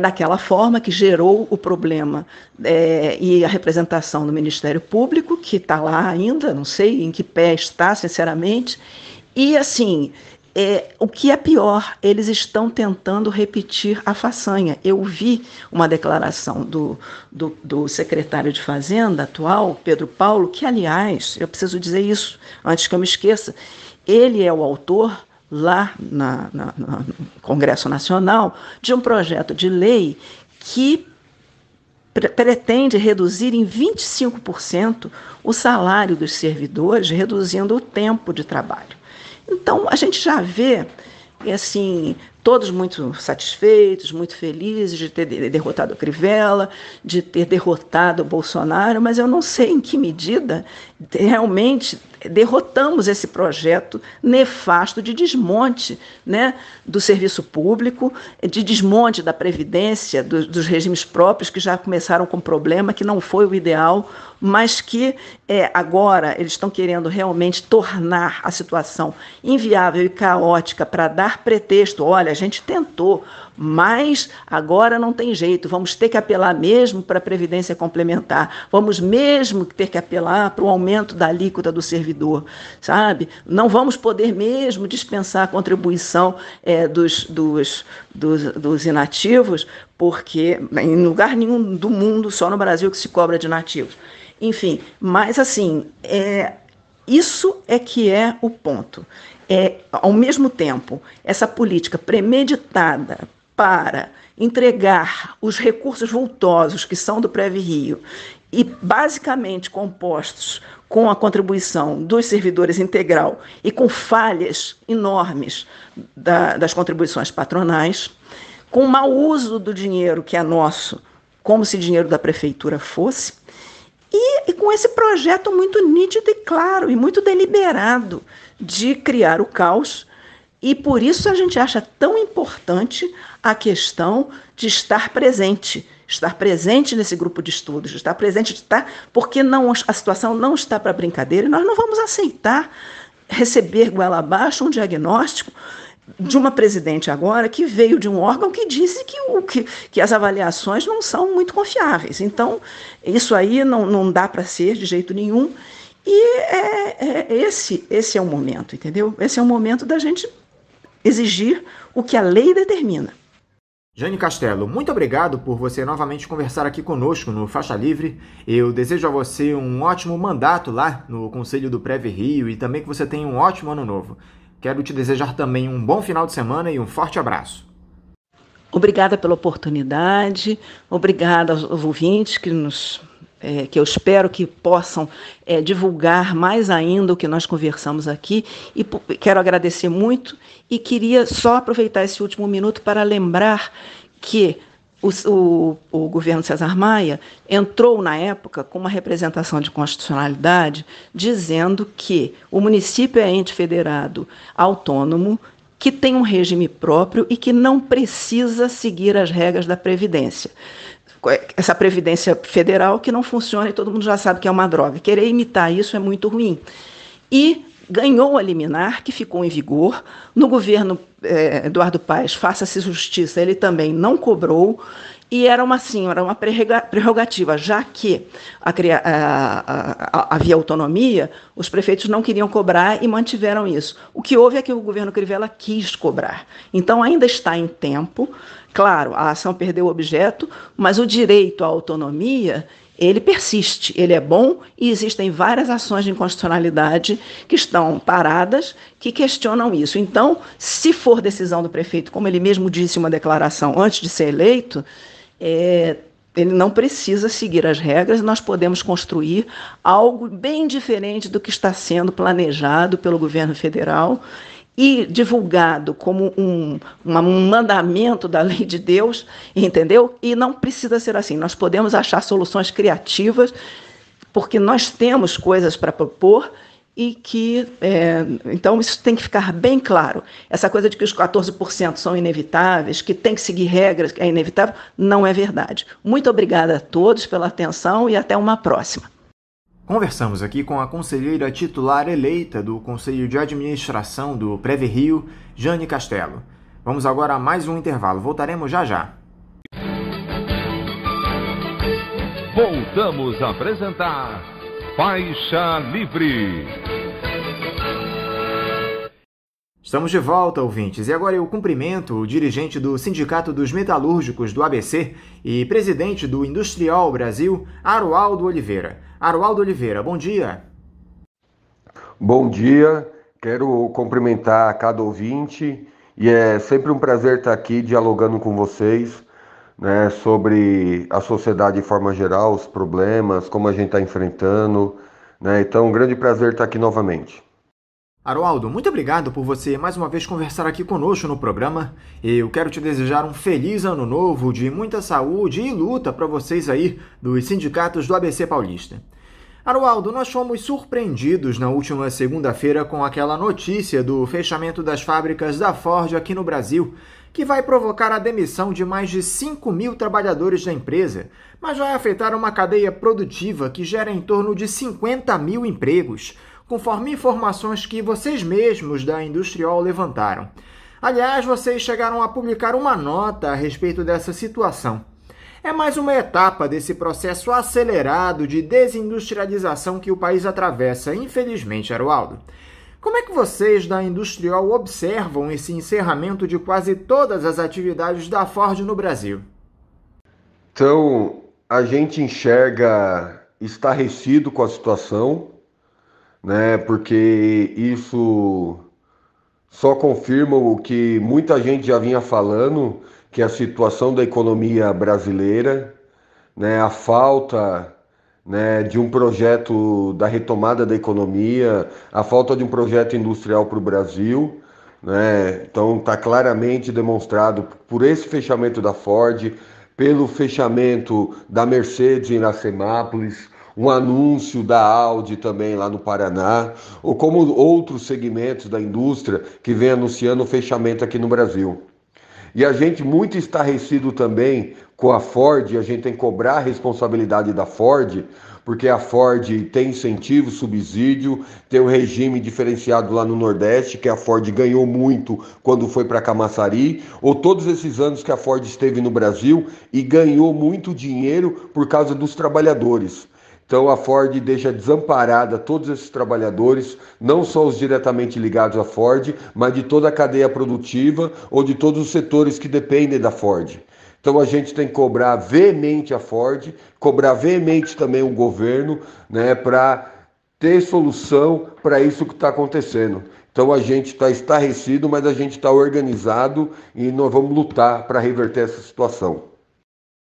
daquela forma que gerou o problema e a representação do Ministério Público, que está lá ainda, não sei em que pé está, sinceramente, e assim, o que é pior, eles estão tentando repetir a façanha. Eu vi uma declaração do secretário de Fazenda atual, Pedro Paulo, que, aliás, eu preciso dizer isso antes que eu me esqueça, ele é o autor, lá no Congresso Nacional, de um projeto de lei que pretende reduzir em 25% o salário dos servidores, reduzindo o tempo de trabalho. Então, a gente já vê, assim, todos muito satisfeitos, muito felizes de ter derrotado a Crivella, de ter derrotado o Bolsonaro, mas eu não sei em que medida realmente derrotamos esse projeto nefasto de desmonte, né, do serviço público, de desmonte da Previdência, dos regimes próprios que já começaram com problema, que não foi o ideal, mas que agora eles estão querendo realmente tornar a situação inviável e caótica para dar pretexto. Olha, a gente tentou, mas agora não tem jeito, vamos ter que apelar mesmo para a Previdência Complementar, vamos mesmo ter que apelar para o aumento da alíquota do servidor, sabe? Não vamos poder mesmo dispensar a contribuição dos inativos, porque em lugar nenhum do mundo, só no Brasil que se cobra de inativos. Enfim, mas assim, isso é que é o ponto. Ao mesmo tempo, essa política premeditada para entregar os recursos vultosos que são do Previ-Rio e basicamente compostos com a contribuição dos servidores integral e com falhas enormes das contribuições patronais, com mau uso do dinheiro que é nosso, como se dinheiro da prefeitura fosse, e com esse projeto muito nítido e claro e muito deliberado de criar o caos. E por isso a gente acha tão importante a questão de estar presente nesse grupo de estudos, estar presente, porque a situação não está para brincadeira e nós não vamos aceitar receber goela abaixo um diagnóstico de uma presidente agora que veio de um órgão que disse que as avaliações não são muito confiáveis. Então, isso aí não dá para ser de jeito nenhum. E esse é o momento, entendeu? Esse é o momento da gente exigir o que a lei determina. Jane Castelo, muito obrigado por você novamente conversar aqui conosco no Faixa Livre. Eu desejo a você um ótimo mandato lá no Conselho do Previ-Rio e também que você tenha um ótimo ano novo. Quero te desejar também um bom final de semana e um forte abraço. Obrigada pela oportunidade, obrigada aos ouvintes que eu espero que possam divulgar mais ainda o que nós conversamos aqui, e quero agradecer muito e queria só aproveitar esse último minuto para lembrar que o governo César Maia entrou na época com uma representação de constitucionalidade dizendo que o município é ente federado autônomo, que tem um regime próprio e que não precisa seguir as regras da Previdência. Essa Previdência Federal que não funciona e todo mundo já sabe que é uma droga. Querer imitar isso é muito ruim. E ganhou a liminar, que ficou em vigor. No governo Eduardo Paes, faça-se justiça, ele também não cobrou. E era uma prerrogativa, já que havia autonomia, os prefeitos não queriam cobrar e mantiveram isso. O que houve é que o governo Crivella quis cobrar. Então, ainda está em tempo. Claro, a ação perdeu o objeto, mas o direito à autonomia, ele persiste, ele é bom e existem várias ações de inconstitucionalidade que estão paradas, que questionam isso. Então, se for decisão do prefeito, como ele mesmo disse em uma declaração antes de ser eleito, ele não precisa seguir as regras, nós podemos construir algo bem diferente do que está sendo planejado pelo governo federal e divulgado como um mandamento da lei de Deus, entendeu? E não precisa ser assim, nós podemos achar soluções criativas, porque nós temos coisas para propor e que, então, isso tem que ficar bem claro. Essa coisa de que os 14% são inevitáveis, que tem que seguir regras, que é inevitável, não é verdade. Muito obrigada a todos pela atenção e até uma próxima. Conversamos aqui com a conselheira titular eleita do Conselho de Administração do Previ-Rio, Jane Castelo. Vamos agora a mais um intervalo. Voltaremos já já. Voltamos a apresentar Faixa Livre. Estamos de volta, ouvintes, e agora eu cumprimento o dirigente do Sindicato dos Metalúrgicos do ABC e presidente do Industrial Brasil, Aroaldo Oliveira. Aroaldo Oliveira, bom dia. Bom dia, quero cumprimentar cada ouvinte e é sempre um prazer estar aqui dialogando com vocês, né, sobre a sociedade de forma geral, os problemas, como a gente está enfrentando, né, então um grande prazer estar aqui novamente. Haroaldo, muito obrigado por você mais uma vez conversar aqui conosco no programa. Eu quero te desejar um feliz ano novo, de muita saúde e luta para vocês aí dos sindicatos do ABC Paulista. Haroaldo, nós fomos surpreendidos na última segunda-feira com aquela notícia do fechamento das fábricas da Ford aqui no Brasil, que vai provocar a demissão de mais de 5.000 trabalhadores da empresa, mas vai afetar uma cadeia produtiva que gera em torno de 50.000 empregos, conforme informações que vocês mesmos da Industrial levantaram. Aliás, vocês chegaram a publicar uma nota a respeito dessa situação. É mais uma etapa desse processo acelerado de desindustrialização que o país atravessa, infelizmente, Haroaldo. Como é que vocês da Industrial observam esse encerramento de quase todas as atividades da Ford no Brasil? Então, a gente enxerga estarrecido com a situação, né? Porque isso só confirma o que muita gente já vinha falando, que é a situação da economia brasileira, né? A falta, né, de um projeto da retomada da economia, a falta de um projeto industrial para o Brasil, né? Então está claramente demonstrado por esse fechamento da Ford, pelo fechamento da Mercedes em Iracemápolis, um anúncio da Audi também lá no Paraná, ou como outros segmentos da indústria que vem anunciando o fechamento aqui no Brasil. E a gente muito estarrecido também com a Ford, a gente tem que cobrar a responsabilidade da Ford, porque a Ford tem incentivo, subsídio, tem um regime diferenciado lá no Nordeste, que a Ford ganhou muito quando foi para Camaçari, ou todos esses anos que a Ford esteve no Brasil e ganhou muito dinheiro por causa dos trabalhadores. Então a Ford deixa desamparada todos esses trabalhadores, não só os diretamente ligados à Ford, mas de toda a cadeia produtiva ou de todos os setores que dependem da Ford. Então a gente tem que cobrar veemente a Ford, cobrar veemente também o governo, né, para ter solução para isso que está acontecendo. Então a gente está estarrecido, mas a gente está organizado e nós vamos lutar para reverter essa situação.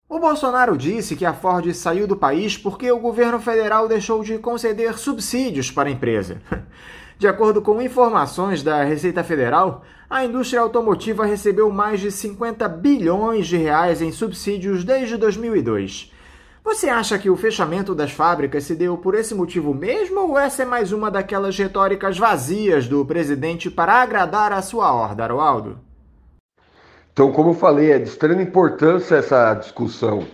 O Bolsonaro disse que a Ford saiu do país porque o governo federal deixou de conceder subsídios para a empresa. De acordo com informações da Receita Federal, a indústria automotiva recebeu mais de 50 bilhões de reais em subsídios desde 2002. Você acha que o fechamento das fábricas se deu por esse motivo mesmo ou essa é mais uma daquelas retóricas vazias do presidente para agradar a sua horda, Haroaldo? Então, como eu falei, é de extrema importância essa discussão,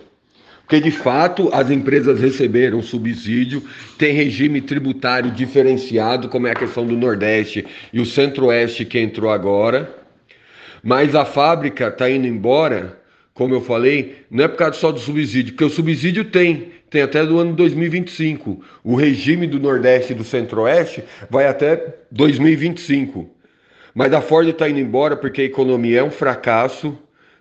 porque de fato as empresas receberam subsídio, tem regime tributário diferenciado, como é a questão do Nordeste e o Centro-Oeste que entrou agora, mas a fábrica está indo embora, como eu falei, não é por causa só do subsídio, porque o subsídio tem até do ano 2025, o regime do Nordeste e do Centro-Oeste vai até 2025. Mas a Ford está indo embora porque a economia é um fracasso,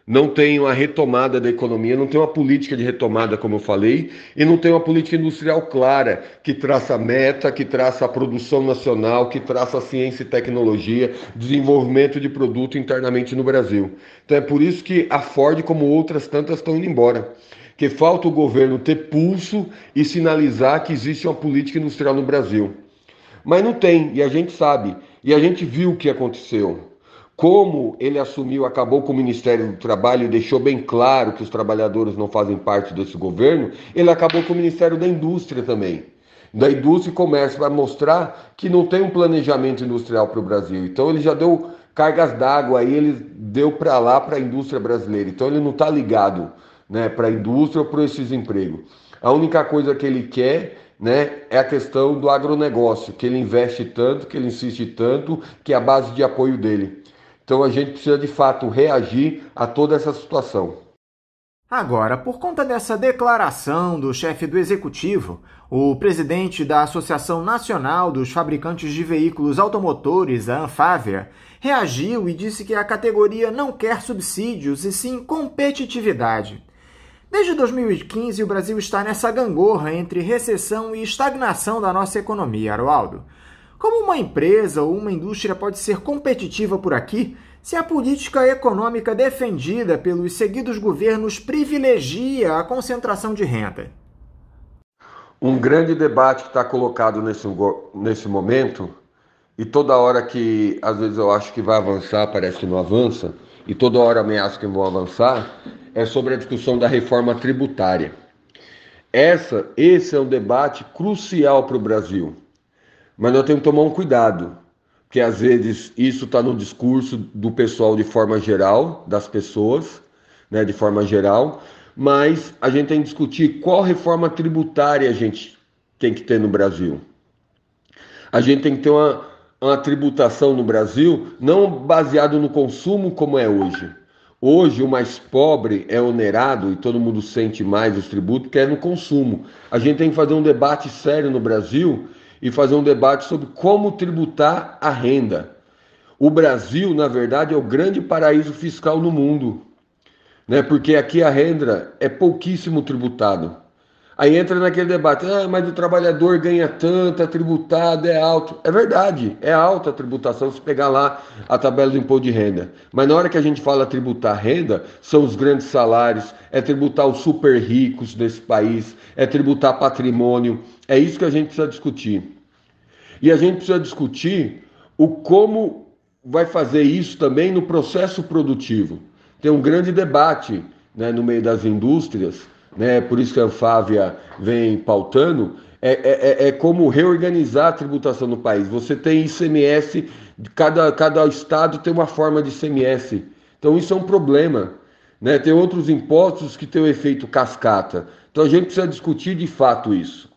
não tem uma retomada da economia, não tem uma política de retomada, como eu falei, e não tem uma política industrial clara, que traça meta, que traça a produção nacional, que traça a ciência e tecnologia, desenvolvimento de produto internamente no Brasil. Então é por isso que a Ford, como outras tantas, estão indo embora. Que falta o governo ter pulso e sinalizar que existe uma política industrial no Brasil. Mas não tem, e a gente sabe. E a gente viu o que aconteceu. Como ele assumiu, acabou com o Ministério do Trabalho e deixou bem claro que os trabalhadores não fazem parte desse governo, ele acabou com o Ministério da Indústria também. Da Indústria e Comércio, para mostrar que não tem um planejamento industrial para o Brasil. Então ele já deu cargas d'água, aí ele deu para lá, para a indústria brasileira. Então ele não está ligado, né, para a indústria ou para esses empregos. A única coisa que ele quer, né, é a questão do agronegócio, que ele investe tanto, que ele insiste tanto, que é a base de apoio dele. Então a gente precisa de fato reagir a toda essa situação. Agora, por conta dessa declaração do chefe do Executivo, o presidente da Associação Nacional dos Fabricantes de Veículos Automotores, a Anfávea, reagiu e disse que a categoria não quer subsídios e sim competitividade. Desde 2015, o Brasil está nessa gangorra entre recessão e estagnação da nossa economia, Haroaldo. Como uma empresa ou uma indústria pode ser competitiva por aqui se a política econômica defendida pelos seguidos governos privilegia a concentração de renda? Um grande debate que está colocado nesse momento e toda hora que às vezes eu acho que vai avançar, parece que não avança, e toda hora ameaça que vão avançar, é sobre a discussão da reforma tributária. Esse é um debate crucial para o Brasil, mas nós temos que tomar um cuidado, porque às vezes isso está no discurso do pessoal de forma geral, das pessoas, né, de forma geral, mas a gente tem que discutir qual reforma tributária a gente tem que ter no Brasil. A gente tem que ter uma tributação no Brasil não baseado no consumo como é hoje. Hoje o mais pobre é onerado e todo mundo sente mais os tributos que é no consumo. A gente tem que fazer um debate sério no Brasil e fazer um debate sobre como tributar a renda. O Brasil, na verdade, é o grande paraíso fiscal no mundo, né? Porque aqui a renda é pouquíssimo tributado. Aí entra naquele debate, mas o trabalhador ganha tanto, é tributado, é alto. É verdade, é alta a tributação se pegar lá a tabela do imposto de renda. Mas na hora que a gente fala tributar renda, são os grandes salários, é tributar os super ricos desse país, é tributar patrimônio. É isso que a gente precisa discutir. E a gente precisa discutir o como vai fazer isso também no processo produtivo. Tem um grande debate, né, no meio das indústrias, né, por isso que a Anfávia vem pautando, como reorganizar a tributação no país. Você tem ICMS, cada estado tem uma forma de ICMS, então isso é um problema, né? Tem outros impostos que têm o efeito cascata, então a gente precisa discutir de fato isso.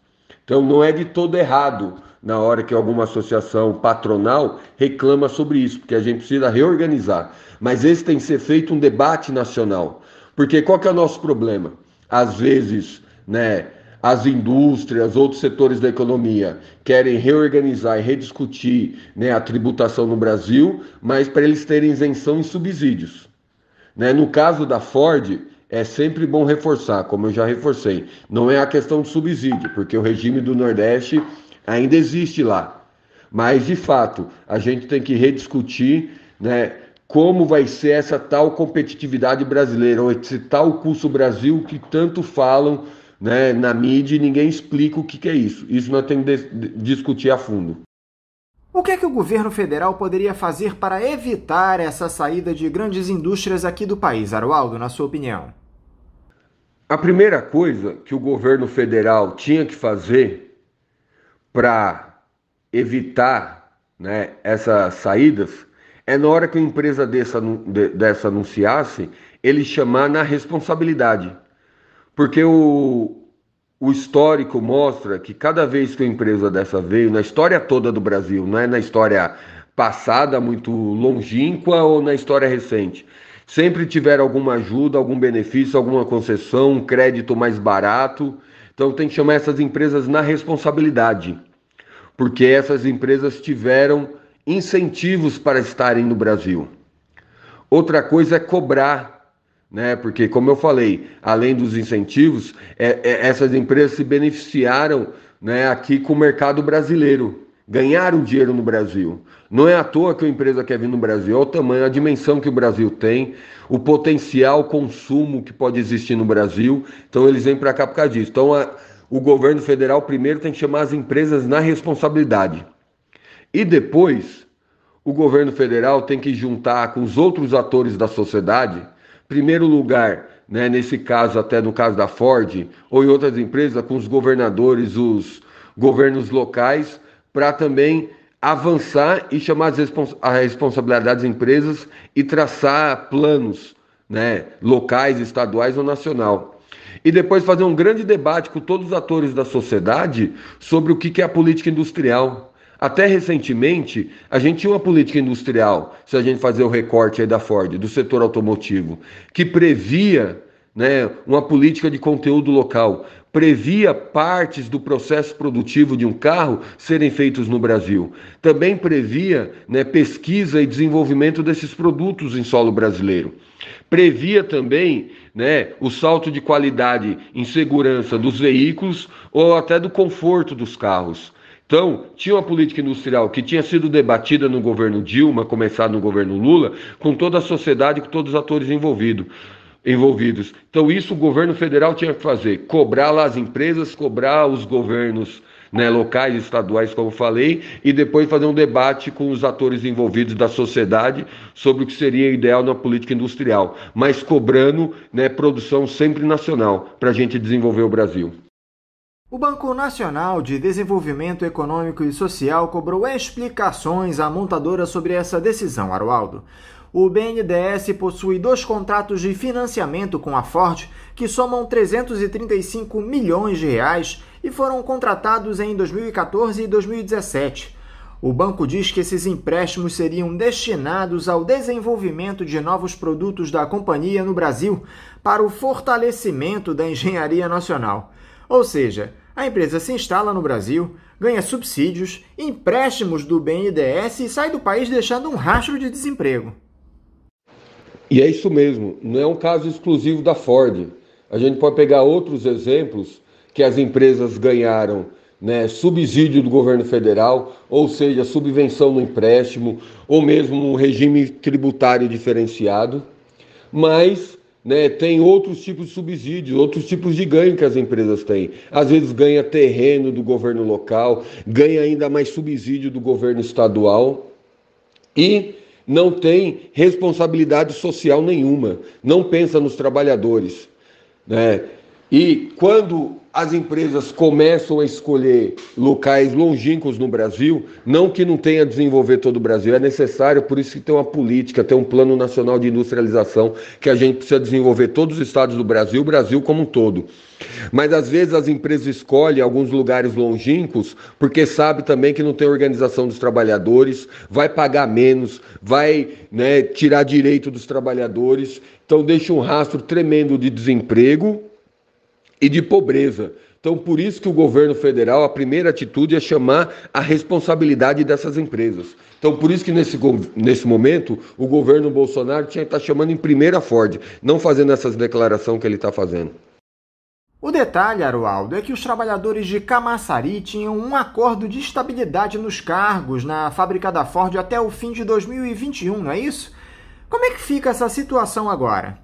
Então não é de todo errado na hora que alguma associação patronal reclama sobre isso, porque a gente precisa reorganizar, mas esse tem que ser feito um debate nacional, porque qual que é o nosso problema? Às vezes, né, as indústrias, outros setores da economia querem reorganizar e rediscutir, né, a tributação no Brasil, mas para eles terem isenção em subsídios, né? No caso da Ford, é sempre bom reforçar, como eu já reforcei, não é a questão de subsídio, porque o regime do Nordeste ainda existe lá. Mas, de fato, a gente tem que rediscutir, né, como vai ser essa tal competitividade brasileira, ou esse tal custo Brasil que tanto falam, né, na mídia e ninguém explica o que é isso. Isso nós temos que discutir a fundo. O que é que o governo federal poderia fazer para evitar essa saída de grandes indústrias aqui do país, Aroaldo, na sua opinião? A primeira coisa que o governo federal tinha que fazer para evitar, né, essas saídas é na hora que uma empresa dessa anunciasse, ele chamar na responsabilidade. Porque o histórico mostra que cada vez que uma empresa dessa veio, na história toda do Brasil, não é na história passada, muito longínqua, ou na história recente, sempre tiveram alguma ajuda, algum benefício, alguma concessão, um crédito mais barato. Então tem que chamar essas empresas na responsabilidade, porque essas empresas tiveram incentivos para estarem no Brasil. Outra coisa é cobrar, né? Porque, como eu falei, além dos incentivos, essas empresas se beneficiaram, né, aqui com o mercado brasileiro, ganharam dinheiro no Brasil. Não é à toa que a empresa quer vir no Brasil, é o tamanho, a dimensão que o Brasil tem, o potencial consumo que pode existir no Brasil, então eles vêm para cá por causa disso. Então o governo federal primeiro tem que chamar as empresas na responsabilidade. E depois, o governo federal tem que juntar com os outros atores da sociedade, em primeiro lugar, né, nesse caso, até no caso da Ford, ou em outras empresas, com os governadores, os governos locais, para também avançar e chamar a responsabilidade das empresas e traçar planos, né, locais, estaduais ou nacional. E depois fazer um grande debate com todos os atores da sociedade sobre o que é a política industrial. Até recentemente, a gente tinha uma política industrial, se a gente fazer o recorte aí da Ford, do setor automotivo, que previa, né, uma política de conteúdo local, previa partes do processo produtivo de um carro serem feitos no Brasil. Também previa, né, pesquisa e desenvolvimento desses produtos em solo brasileiro. Previa também, né, o salto de qualidade em segurança dos veículos ou até do conforto dos carros. Então, tinha uma política industrial que tinha sido debatida no governo Dilma, começado no governo Lula, com toda a sociedade, com todos os atores envolvidos. Então, isso o governo federal tinha que fazer, cobrar lá as empresas, cobrar os governos, né, locais, estaduais, como falei, e depois fazer um debate com os atores envolvidos da sociedade sobre o que seria ideal na política industrial, mas cobrando, né, produção sempre nacional para a gente desenvolver o Brasil. O Banco Nacional de Desenvolvimento Econômico e Social cobrou explicações à montadora sobre essa decisão, Aroaldo. O BNDES possui 2 contratos de financiamento com a Ford que somam 335 milhões de reais e foram contratados em 2014 e 2017. O banco diz que esses empréstimos seriam destinados ao desenvolvimento de novos produtos da companhia no Brasil para o fortalecimento da engenharia nacional. Ou seja, a empresa se instala no Brasil, ganha subsídios, empréstimos do BNDES e sai do país deixando um rastro de desemprego. E é isso mesmo, não é um caso exclusivo da Ford. A gente pode pegar outros exemplos que as empresas ganharam, né, subsídio do governo federal, ou seja, subvenção no empréstimo, ou mesmo um regime tributário diferenciado, mas, né, tem outros tipos de subsídios, outros tipos de ganho que as empresas têm. Às vezes ganha terreno do governo local, ganha ainda mais subsídio do governo estadual e não tem responsabilidade social nenhuma, não pensa nos trabalhadores, né? E quando as empresas começam a escolher locais longínquos no Brasil, não que não tenha a desenvolver todo o Brasil, é necessário, por isso que tem uma política, tem um plano nacional de industrialização, que a gente precisa desenvolver todos os estados do Brasil, o Brasil como um todo. Mas às vezes as empresas escolhem alguns lugares longínquos, porque sabe também que não tem organização dos trabalhadores, vai pagar menos, vai, né, tirar direito dos trabalhadores, então deixa um rastro tremendo de desemprego e de pobreza. Então, por isso que o governo federal, a primeira atitude é chamar a responsabilidade dessas empresas. Então, por isso que nesse momento, o governo Bolsonaro tinha que estar chamando em primeira a Ford, não fazendo essas declarações que ele está fazendo. O detalhe, Aroaldo, é que os trabalhadores de Camaçari tinham um acordo de estabilidade nos cargos na fábrica da Ford até o fim de 2021, não é isso? Como é que fica essa situação agora?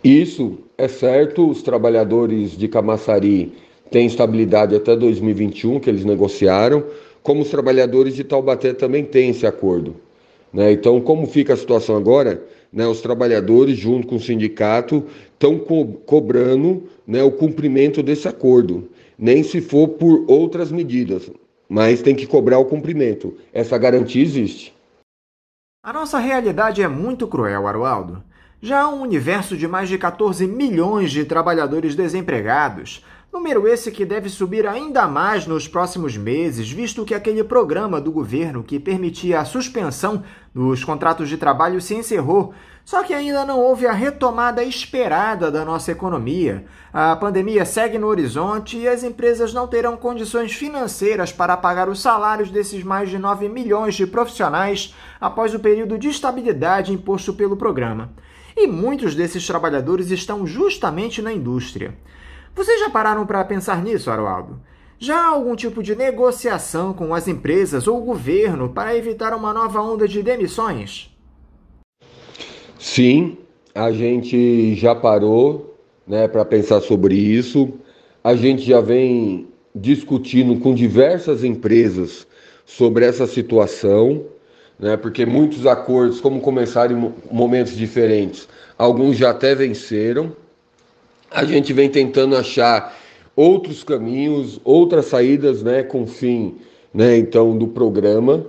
Isso é certo, os trabalhadores de Camaçari têm estabilidade até 2021, que eles negociaram, como os trabalhadores de Taubaté também têm esse acordo, né? Então, como fica a situação agora, né, os trabalhadores, junto com o sindicato, estão cobrando, né, o cumprimento desse acordo, nem se for por outras medidas, mas tem que cobrar o cumprimento. Essa garantia existe. A nossa realidade é muito cruel, Aroaldo. Já há um universo de mais de 14 milhões de trabalhadores desempregados, número esse que deve subir ainda mais nos próximos meses, visto que aquele programa do governo que permitia a suspensão dos contratos de trabalho se encerrou, só que ainda não houve a retomada esperada da nossa economia. A pandemia segue no horizonte e as empresas não terão condições financeiras para pagar os salários desses mais de 9 milhões de profissionais após o período de estabilidade imposto pelo programa. E muitos desses trabalhadores estão justamente na indústria. Vocês já pararam para pensar nisso, Aroaldo? Já há algum tipo de negociação com as empresas ou o governo para evitar uma nova onda de demissões? Sim, a gente já parou, né, para pensar sobre isso. A gente já vem discutindo com diversas empresas sobre essa situação, né, porque muitos acordos, como começaram em momentos diferentes, alguns já até venceram. A gente vem tentando achar outros caminhos, outras saídas, né, com o fim, né, então, do programa.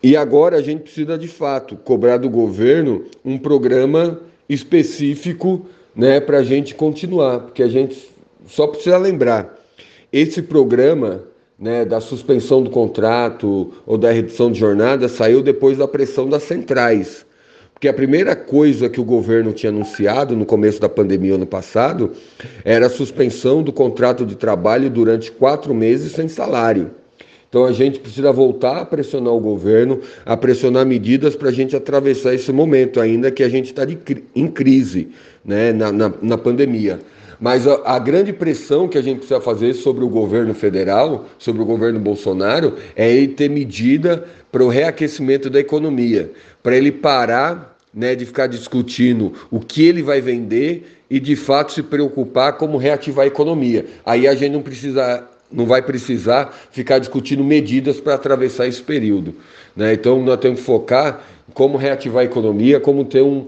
E agora a gente precisa, de fato, cobrar do governo um programa específico, né, para a gente continuar, porque a gente só precisa lembrar, esse programa, né, da suspensão do contrato ou da redução de jornada saiu depois da pressão das centrais. Porque a primeira coisa que o governo tinha anunciado no começo da pandemia ano passado era a suspensão do contrato de trabalho durante 4 meses sem salário. Então a gente precisa voltar a pressionar o governo, a pressionar medidas para a gente atravessar esse momento, ainda que a gente está em crise, né, na pandemia. Mas a grande pressão que a gente precisa fazer sobre o governo federal, sobre o governo Bolsonaro, é ele ter medida para o reaquecimento da economia, para ele parar, né, de ficar discutindo o que ele vai vender e de fato se preocupar como reativar a economia. Aí a gente não precisa vai precisar ficar discutindo medidas para atravessar esse período, né? Então nós temos que focar em como reativar a economia, como ter um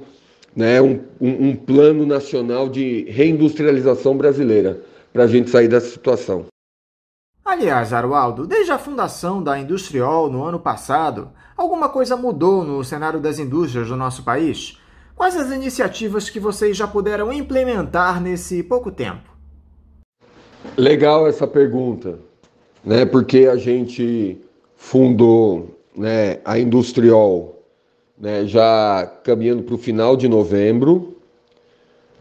plano nacional de reindustrialização brasileira para a gente sair dessa situação. Aliás, Arualdo, desde a fundação da Industriol no ano passado, alguma coisa mudou no cenário das indústrias do nosso país? Quais as iniciativas que vocês já puderam implementar nesse pouco tempo? Legal essa pergunta, né? Porque a gente fundou, né, a Industriol, né, já caminhando para o final de novembro,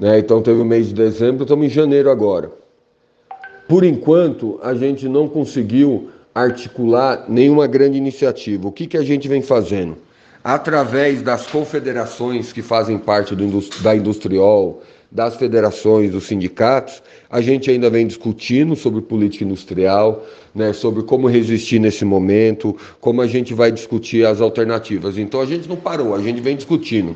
né? Então teve o mês de dezembro, estamos em janeiro agora. Por enquanto, a gente não conseguiu articular nenhuma grande iniciativa. O que a gente vem fazendo? Através das confederações que fazem parte da Industriol, das federações, dos sindicatos, a gente ainda vem discutindo sobre política industrial, né, sobre como resistir nesse momento, como a gente vai discutir as alternativas. Então a gente não parou, a gente vem discutindo.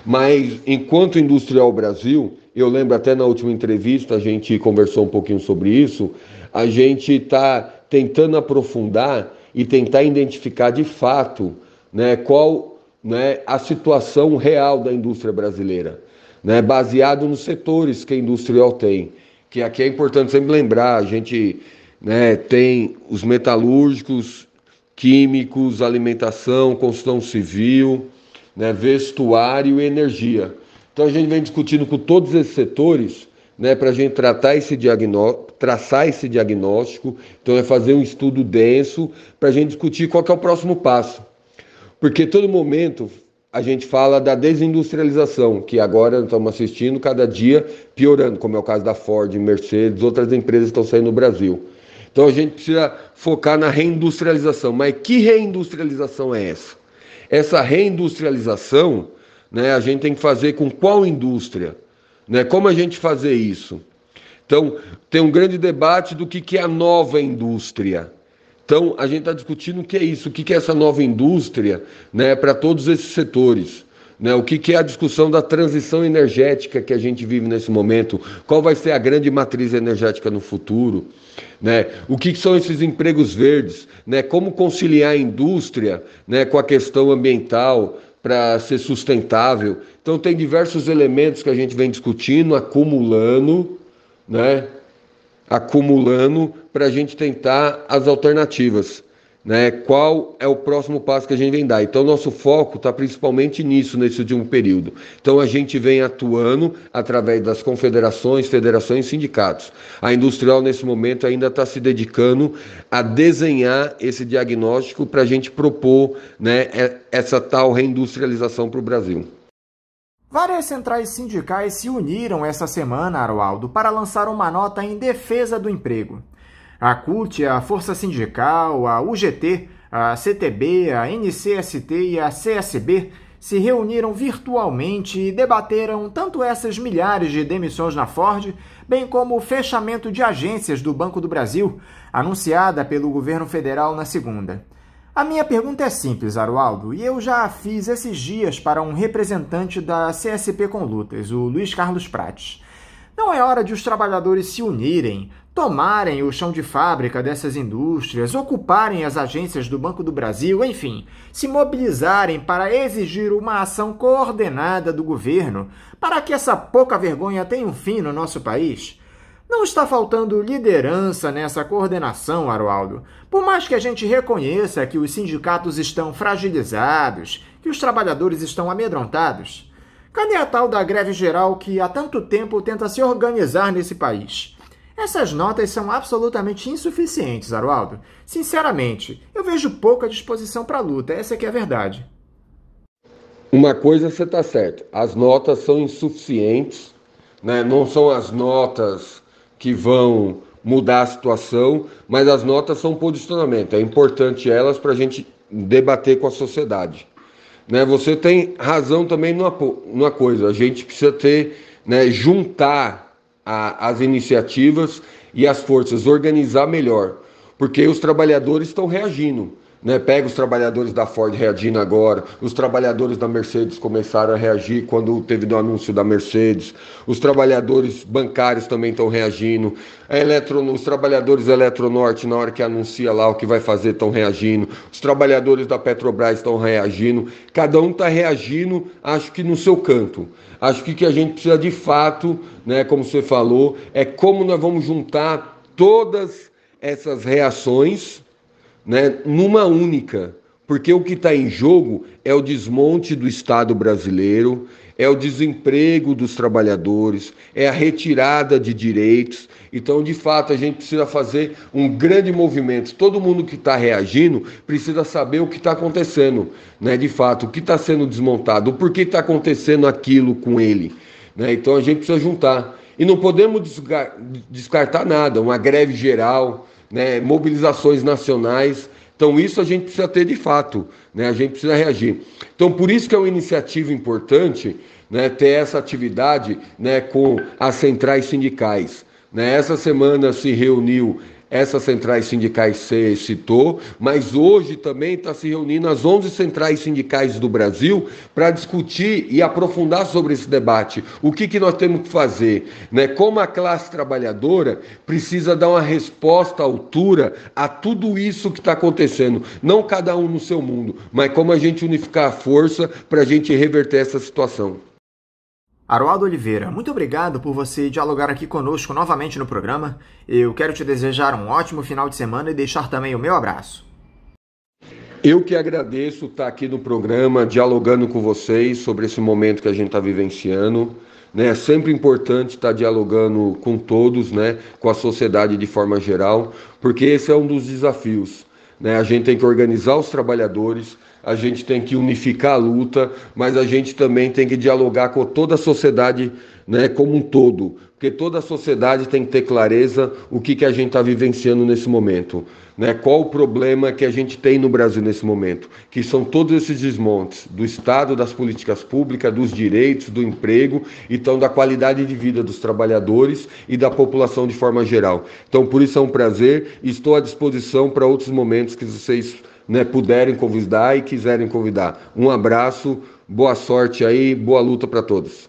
Mas enquanto Industriol Brasil, eu lembro até na última entrevista, a gente conversou um pouquinho sobre isso, a gente está tentando aprofundar e tentar identificar de fato, né, qual, né, a situação real da indústria brasileira, né, baseado nos setores que a Industriol tem. Que aqui é importante sempre lembrar, a gente, né, tem os metalúrgicos, químicos, alimentação, construção civil, né, vestuário e energia. Então a gente vem discutindo com todos esses setores, né, para a gente traçar esse diagnóstico. Então é fazer um estudo denso para a gente discutir qual que é o próximo passo. Porque todo momento a gente fala da desindustrialização, que agora estamos assistindo cada dia piorando, como é o caso da Ford, Mercedes, outras empresas que estão saindo no Brasil. Então a gente precisa focar na reindustrialização. Mas que reindustrialização é essa? Essa reindustrialização, né, a gente tem que fazer com qual indústria? Né? Como a gente fazer isso? Então, tem um grande debate do que é a nova indústria. Então, a gente está discutindo o que é isso, o que é essa nova indústria, né, para todos esses setores. Né? O que é a discussão da transição energética que a gente vive nesse momento, qual vai ser a grande matriz energética no futuro, né? O que são esses empregos verdes, né? Como conciliar a indústria, né, com a questão ambiental para ser sustentável. Então tem diversos elementos que a gente vem discutindo, acumulando, né? Acumulando para a gente tentar as alternativas, né? Qual é o próximo passo que a gente vem dar? Então nosso foco está principalmente nisso, nesse último período. Então a gente vem atuando através das confederações, federações e sindicatos. A Industriol nesse momento ainda está se dedicando a desenhar esse diagnóstico para a gente propor, né, essa tal reindustrialização para o Brasil. Várias centrais sindicais se uniram essa semana, Arualdo, para lançar uma nota em defesa do emprego. A CUT, a Força Sindical, a UGT, a CTB, a NCST e a CSB se reuniram virtualmente e debateram tanto essas milhares de demissões na Ford, bem como o fechamento de agências do Banco do Brasil, anunciada pelo governo federal na segunda. A minha pergunta é simples, Arualdo, e eu já a fiz esses dias para um representante da CSP com Lutas, o Luiz Carlos Prates. Não é hora de os trabalhadores se unirem, tomarem o chão de fábrica dessas indústrias, ocuparem as agências do Banco do Brasil, enfim, se mobilizarem para exigir uma ação coordenada do governo para que essa pouca vergonha tenha um fim no nosso país? Não está faltando liderança nessa coordenação, Arualdo. Por mais que a gente reconheça que os sindicatos estão fragilizados, que os trabalhadores estão amedrontados, cadê a tal da greve geral que há tanto tempo tenta se organizar nesse país? Essas notas são absolutamente insuficientes, Arualdo. Sinceramente, eu vejo pouca disposição para a luta, essa que é a verdade. Uma coisa você está certo, as notas são insuficientes, né? Não são as notas que vão mudar a situação, mas as notas são um posicionamento. É importante elas para a gente debater com a sociedade. Né? Você tem razão também numa coisa, a gente precisa ter, né, juntar as iniciativas e as forças, organizar melhor, porque os trabalhadores estão reagindo. né? Pega os trabalhadores da Ford reagindo agora, os trabalhadores da Mercedes começaram a reagir quando teve o anúncio da Mercedes, os trabalhadores bancários também estão reagindo, os trabalhadores da Eletronorte, na hora que anuncia lá o que vai fazer, estão reagindo, os trabalhadores da Petrobras estão reagindo, cada um está reagindo, acho que no seu canto. Acho que o que a gente precisa de fato, né, como você falou, é como nós vamos juntar todas essas reações, né, numa única, porque o que está em jogo é o desmonte do Estado brasileiro, é o desemprego dos trabalhadores, é a retirada de direitos. Então, de fato, a gente precisa fazer um grande movimento. Todo mundo que está reagindo precisa saber o que está acontecendo, né? De fato, o que está sendo desmontado, o porquê está acontecendo aquilo com ele, né? Então, a gente precisa juntar. E não podemos descartar nada, uma greve geral, né? Mobilizações nacionais. Então, isso a gente precisa ter de fato, né? A gente precisa reagir. Então, por isso que é uma iniciativa importante, né, ter essa atividade, né, com as centrais sindicais. Né? Essa semana se reuniu, essas centrais sindicais você citou, mas hoje também está se reunindo as 11 centrais sindicais do Brasil para discutir e aprofundar sobre esse debate. O que nós temos que fazer? Né? Como a classe trabalhadora precisa dar uma resposta à altura a tudo isso que está acontecendo. Não cada um no seu mundo, mas como a gente unificar a força para a gente reverter essa situação. Aroaldo Oliveira, muito obrigado por você dialogar aqui conosco novamente no programa. Eu quero te desejar um ótimo final de semana e deixar também o meu abraço. Eu que agradeço estar aqui no programa, dialogando com vocês sobre esse momento que a gente está vivenciando. Né? É sempre importante estar dialogando com todos, né? Com a sociedade de forma geral, porque esse é um dos desafios. Né? A gente tem que organizar os trabalhadores, a gente tem que unificar a luta, mas a gente também tem que dialogar com toda a sociedade, né, como um todo, porque toda a sociedade tem que ter clareza o que a gente está vivenciando nesse momento, né? Qual o problema que a gente tem no Brasil nesse momento, que são todos esses desmontes do Estado, das políticas públicas, dos direitos, do emprego, então da qualidade de vida dos trabalhadores e da população de forma geral. Então, por isso é um prazer e estou à disposição para outros momentos que vocês, né, puderem convidar e quiserem convidar. Um abraço, boa sorte aí, boa luta para todos.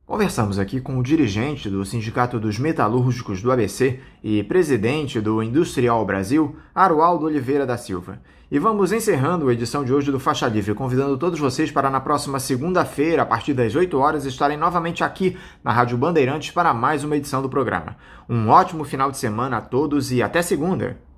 Conversamos aqui com o dirigente do Sindicato dos Metalúrgicos do ABC e presidente do Industrial Brasil, Aroaldo Oliveira da Silva. E vamos encerrando a edição de hoje do Faixa Livre, convidando todos vocês para na próxima segunda-feira, a partir das 8 horas, estarem novamente aqui na Rádio Bandeirantes para mais uma edição do programa. Um ótimo final de semana a todos e até segunda!